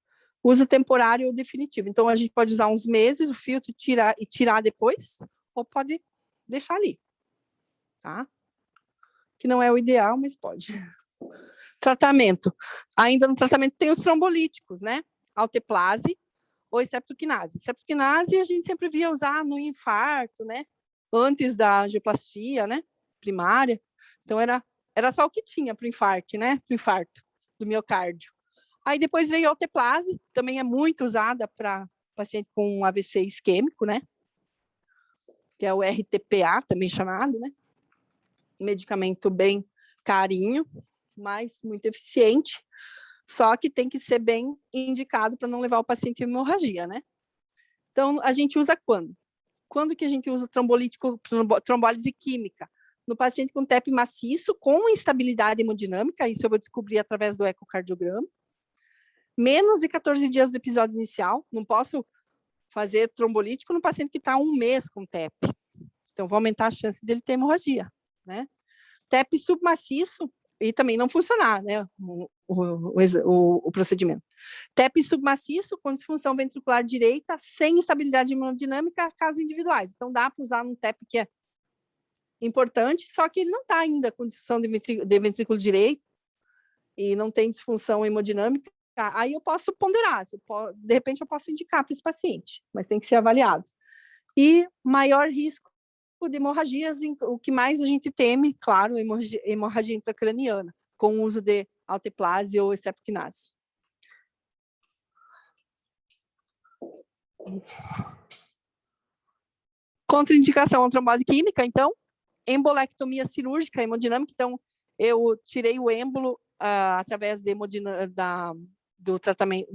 Uso temporário ou definitivo. Então, a gente pode usar uns meses o filtro e tirar depois, ou pode deixar ali, tá? Que não é o ideal, mas pode. Tratamento. Ainda no tratamento tem os trombolíticos, né? Alteplase ou streptokinase. Streptokinase a gente sempre via usar no infarto, né? Antes da angioplastia, né? Primária. Então, era só o que tinha para o infarto, né? Para o infarto do miocárdio. Aí depois veio a alteplase, também é muito usada para paciente com AVC isquêmico, né? Que é o RTPA, também chamado, né? Medicamento bem carinho, mas muito eficiente. Só que tem que ser bem indicado para não levar o paciente à hemorragia, né? Então, a gente usa quando? Quando que a gente usa trombolítico, trombólise química? No paciente com TEP maciço, com instabilidade hemodinâmica, isso eu vou descobrir através do ecocardiograma. Menos de 14 dias do episódio inicial, não posso fazer trombolítico no paciente que está 1 mês com TEP. Então, vou aumentar a chance dele ter hemorragia, né? TEP submaciço, e também não funcionar, né, o procedimento. TEP submaciço com disfunção ventricular direita, sem estabilidade hemodinâmica, casos individuais. Então, dá para usar um TEP que é importante, só que ele não está ainda com disfunção de ventrículo direito e não tem disfunção hemodinâmica, aí eu posso ponderar, de repente eu posso indicar para esse paciente, mas tem que ser avaliado. E maior risco de hemorragias, o que mais a gente teme, claro, hemorragia intracraniana, com o uso de alteplase ou streptokinase. Contraindicação à trombose química, então, embolectomia cirúrgica, hemodinâmica, então, eu tirei o êmbolo através do tratamento,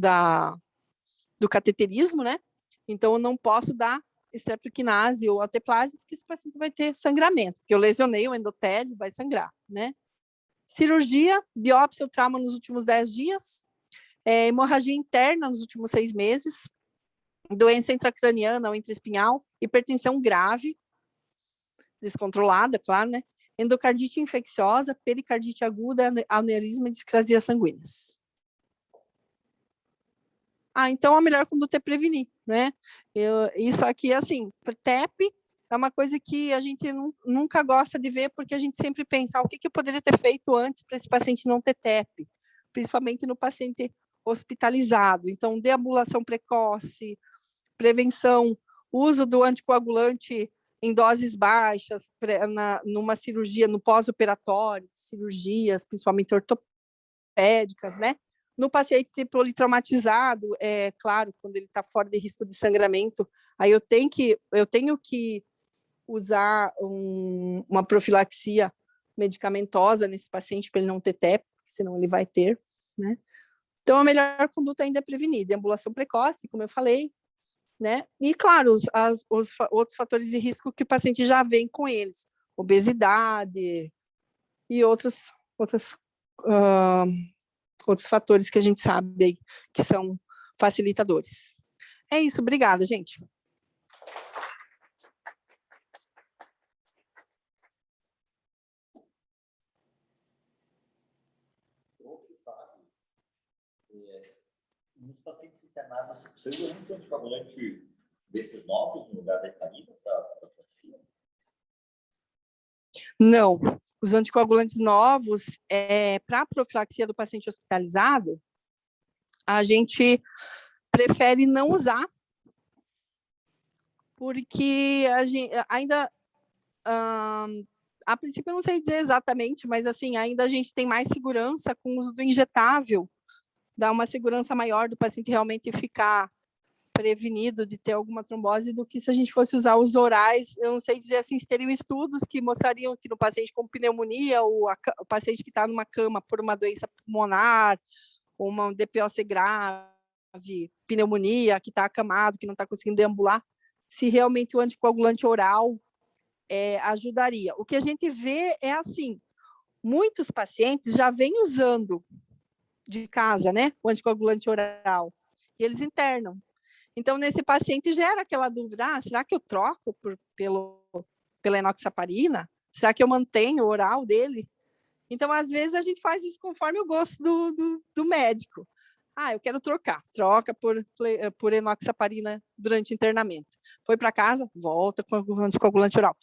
do cateterismo, né? Então, eu não posso dar streptokinase ou alteplase, porque esse paciente vai ter sangramento, porque eu lesionei o endotélio, vai sangrar, né? Cirurgia, biópsia ou trauma nos últimos 10 dias, hemorragia interna nos últimos 6 meses, doença intracraniana ou intraespinhal, hipertensão grave, descontrolada, claro, né? Endocardite infecciosa, pericardite aguda, aneurisma e discrasia sanguíneas. Então a melhor conduta é prevenir, né? Isso aqui, assim, TEP é uma coisa que a gente nunca gosta de ver, porque a gente sempre pensa, o que eu poderia ter feito antes para esse paciente não ter TEP, principalmente no paciente hospitalizado. Então, deambulação precoce, prevenção, uso do anticoagulante em doses baixas, numa cirurgia, no pós-operatório, cirurgias, principalmente ortopédicas, né? No paciente politraumatizado, claro, quando ele está fora de risco de sangramento, aí eu tenho que usar uma profilaxia medicamentosa nesse paciente para ele não ter TEP, senão ele vai ter, né? Então, a melhor conduta ainda é prevenir, deambulação precoce, como eu falei, né? E, claro, os outros fatores de risco que o paciente já vem com eles, obesidade e outros fatores que a gente sabe que são facilitadores. É isso, obrigada, gente. Nos pacientes internados, você usa muito anticoagulante desses novos no lugar da heparina para profilaxia? Não. Os anticoagulantes novos, para a profilaxia do paciente hospitalizado, a gente prefere não usar, porque a gente ainda, a princípio eu não sei dizer exatamente, mas assim, ainda a gente tem mais segurança com o uso do injetável, dá uma segurança maior do paciente realmente ficar prevenido de ter alguma trombose do que se a gente fosse usar os orais. Eu não sei dizer assim, se teriam estudos que mostrariam que no paciente com pneumonia, ou o paciente que está numa cama por uma doença pulmonar, ou uma DPOC grave, pneumonia, que está acamado, que não está conseguindo deambular, se realmente o anticoagulante oral ajudaria. O que a gente vê é assim, muitos pacientes já vêm usando de casa, né, o anticoagulante oral, e eles internam. Então, nesse paciente gera aquela dúvida, será que eu troco pela enoxaparina? Será que eu mantenho o oral dele? Então, às vezes, a gente faz isso conforme o gosto do médico. Eu quero troca por enoxaparina durante o internamento. Foi para casa, volta com o anticoagulante oral.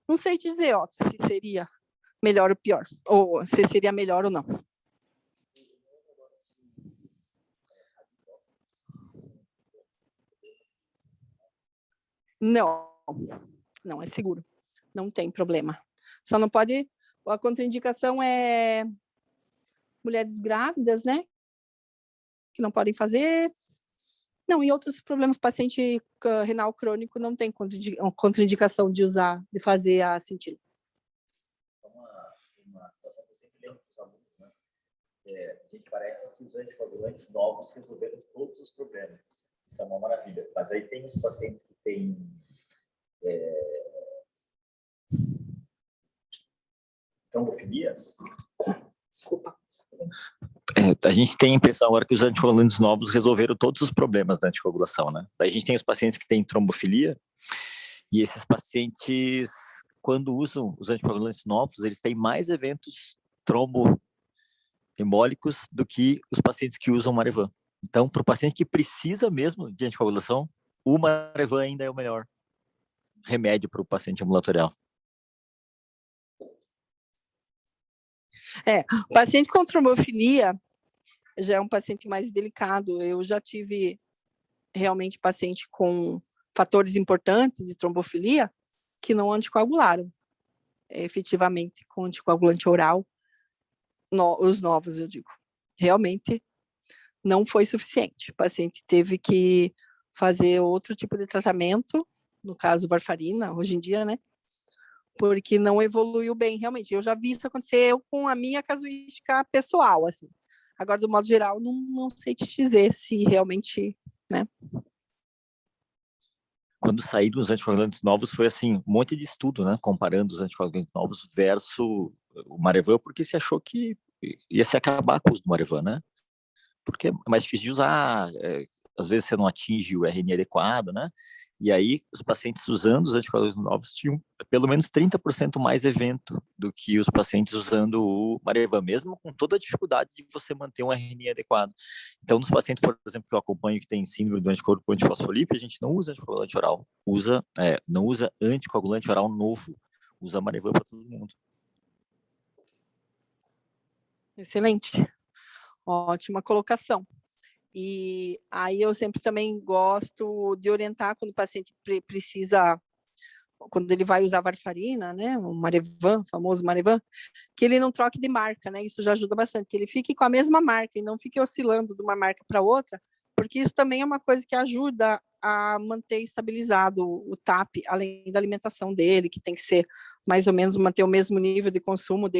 Não sei te dizer, Otto, se seria melhor ou pior, ou se seria melhor ou não. Não é seguro. Não tem problema. Só não pode... A contraindicação é mulheres grávidas, né? Que não podem fazer. Não, e outros problemas, paciente renal crônico não tem contraindicação de fazer a cintilha. Uma situação que eu sempre lembro para os alunos, né? A gente parece que os anticoagulantes novos resolveram todos os problemas. Isso é uma maravilha. Mas aí tem os pacientes que têm trombofilia. Desculpa. A gente tem a impressão agora que os anticoagulantes novos resolveram todos os problemas da anticoagulação, né? Daí a gente tem os pacientes que têm trombofilia, e esses pacientes, quando usam os anticoagulantes novos, eles têm mais eventos tromboembólicos do que os pacientes que usam Marevan. Então, para o paciente que precisa mesmo de anticoagulação, o Marevan ainda é o melhor remédio para o paciente ambulatorial. O paciente com trombofilia já é um paciente mais delicado. Eu já tive realmente paciente com fatores importantes de trombofilia que não anticoagularam efetivamente com anticoagulante oral, os novos, eu digo. Realmente não foi suficiente. O paciente teve que fazer outro tipo de tratamento, no caso varfarina, hoje em dia, né? Porque não evoluiu bem, realmente. Eu já vi isso acontecer com a minha casuística pessoal, assim. Agora, do modo geral, não sei te dizer se realmente, né? Quando saíram os anticoagulantes novos, foi assim, um monte de estudo, né? Comparando os anticoagulantes novos versus o Marevan, porque se achou que ia se acabar com o uso do Marevan, né? Porque é mais difícil de usar, às vezes você não atinge o RNI adequado, né? E aí, os pacientes usando os anticoagulantes novos tinham pelo menos 30% mais evento do que os pacientes usando o Marevan, mesmo com toda a dificuldade de você manter um RNI adequado. Então, nos pacientes, por exemplo, que eu acompanho que tem síndrome do anticorpo antifosfolípido, a gente não usa anticoagulante oral, não usa anticoagulante oral novo, usa Marevan para todo mundo. Excelente. Ótima colocação. E aí eu sempre também gosto de orientar quando o paciente precisa, quando ele vai usar varfarina, né, o Marevan, o famoso Marevan, que ele não troque de marca, né, isso já ajuda bastante, que ele fique com a mesma marca e não fique oscilando de uma marca para outra, porque isso também é uma coisa que ajuda a manter estabilizado o TAP, além da alimentação dele, que tem que ser mais ou menos manter o mesmo nível de consumo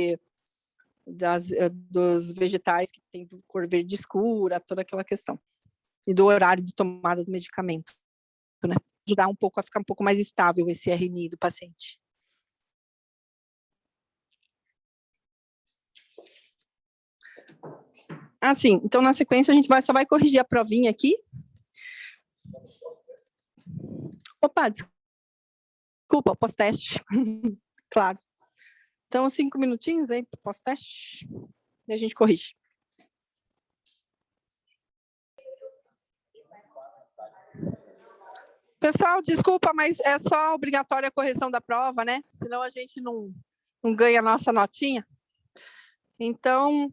dos vegetais que tem cor verde escura, toda aquela questão. E do horário de tomada do medicamento, né? Ajudar um pouco a ficar um pouco mais estável esse RNI do paciente. Assim, então na sequência a gente só vai corrigir a provinha aqui. Opa, desculpa, pós-teste. Claro. Então, 5 minutinhos aí para pós-teste, e a gente corrige. Pessoal, desculpa, mas é só obrigatória a correção da prova, né? Senão a gente não ganha a nossa notinha. Então,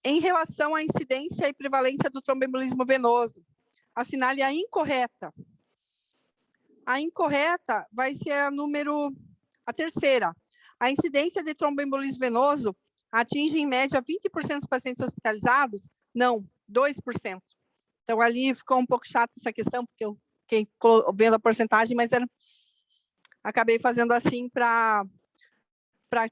Em relação à incidência e prevalência do tromboembolismo venoso, assinale a incorreta. A incorreta vai ser a terceira. A incidência de tromboembolismo venoso atinge, em média, 20% dos pacientes hospitalizados? Não, 2%. Então, ali ficou um pouco chata essa questão, porque eu fiquei vendo a porcentagem, mas acabei fazendo assim para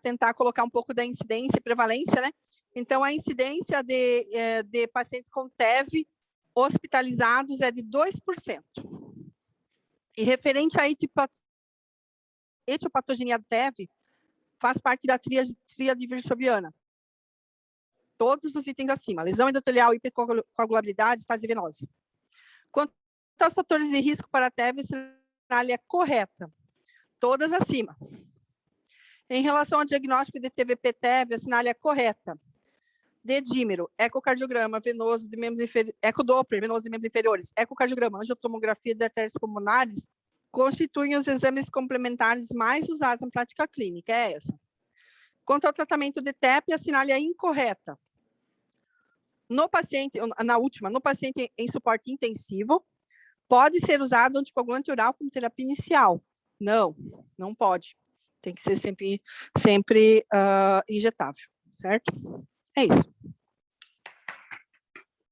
tentar colocar um pouco da incidência e prevalência, né? Então, a incidência de pacientes com TEV hospitalizados é de 2%. E referente à etiopatogenia do TEV, faz parte da tríade virchoviana. Todos os itens acima: lesão endotelial, hipercoagulabilidade, estase venosa. Quanto aos fatores de risco para a TEV, a análise é correta. Todas acima. Em relação ao diagnóstico de TVP-TEV, a análise é correta. Dedímero, ecocardiograma venoso de membros inferiores, ecodoppler venoso de membros inferiores, ecocardiograma, angiotomografia de artérias pulmonares, constituem os exames complementares mais usados na prática clínica, é essa. Quanto ao tratamento de TEP, a análise é incorreta. No paciente, na última, no paciente em suporte intensivo, pode ser usado anticoagulante oral como terapia inicial? Não, não pode. Tem que ser sempre injetável, certo? É isso.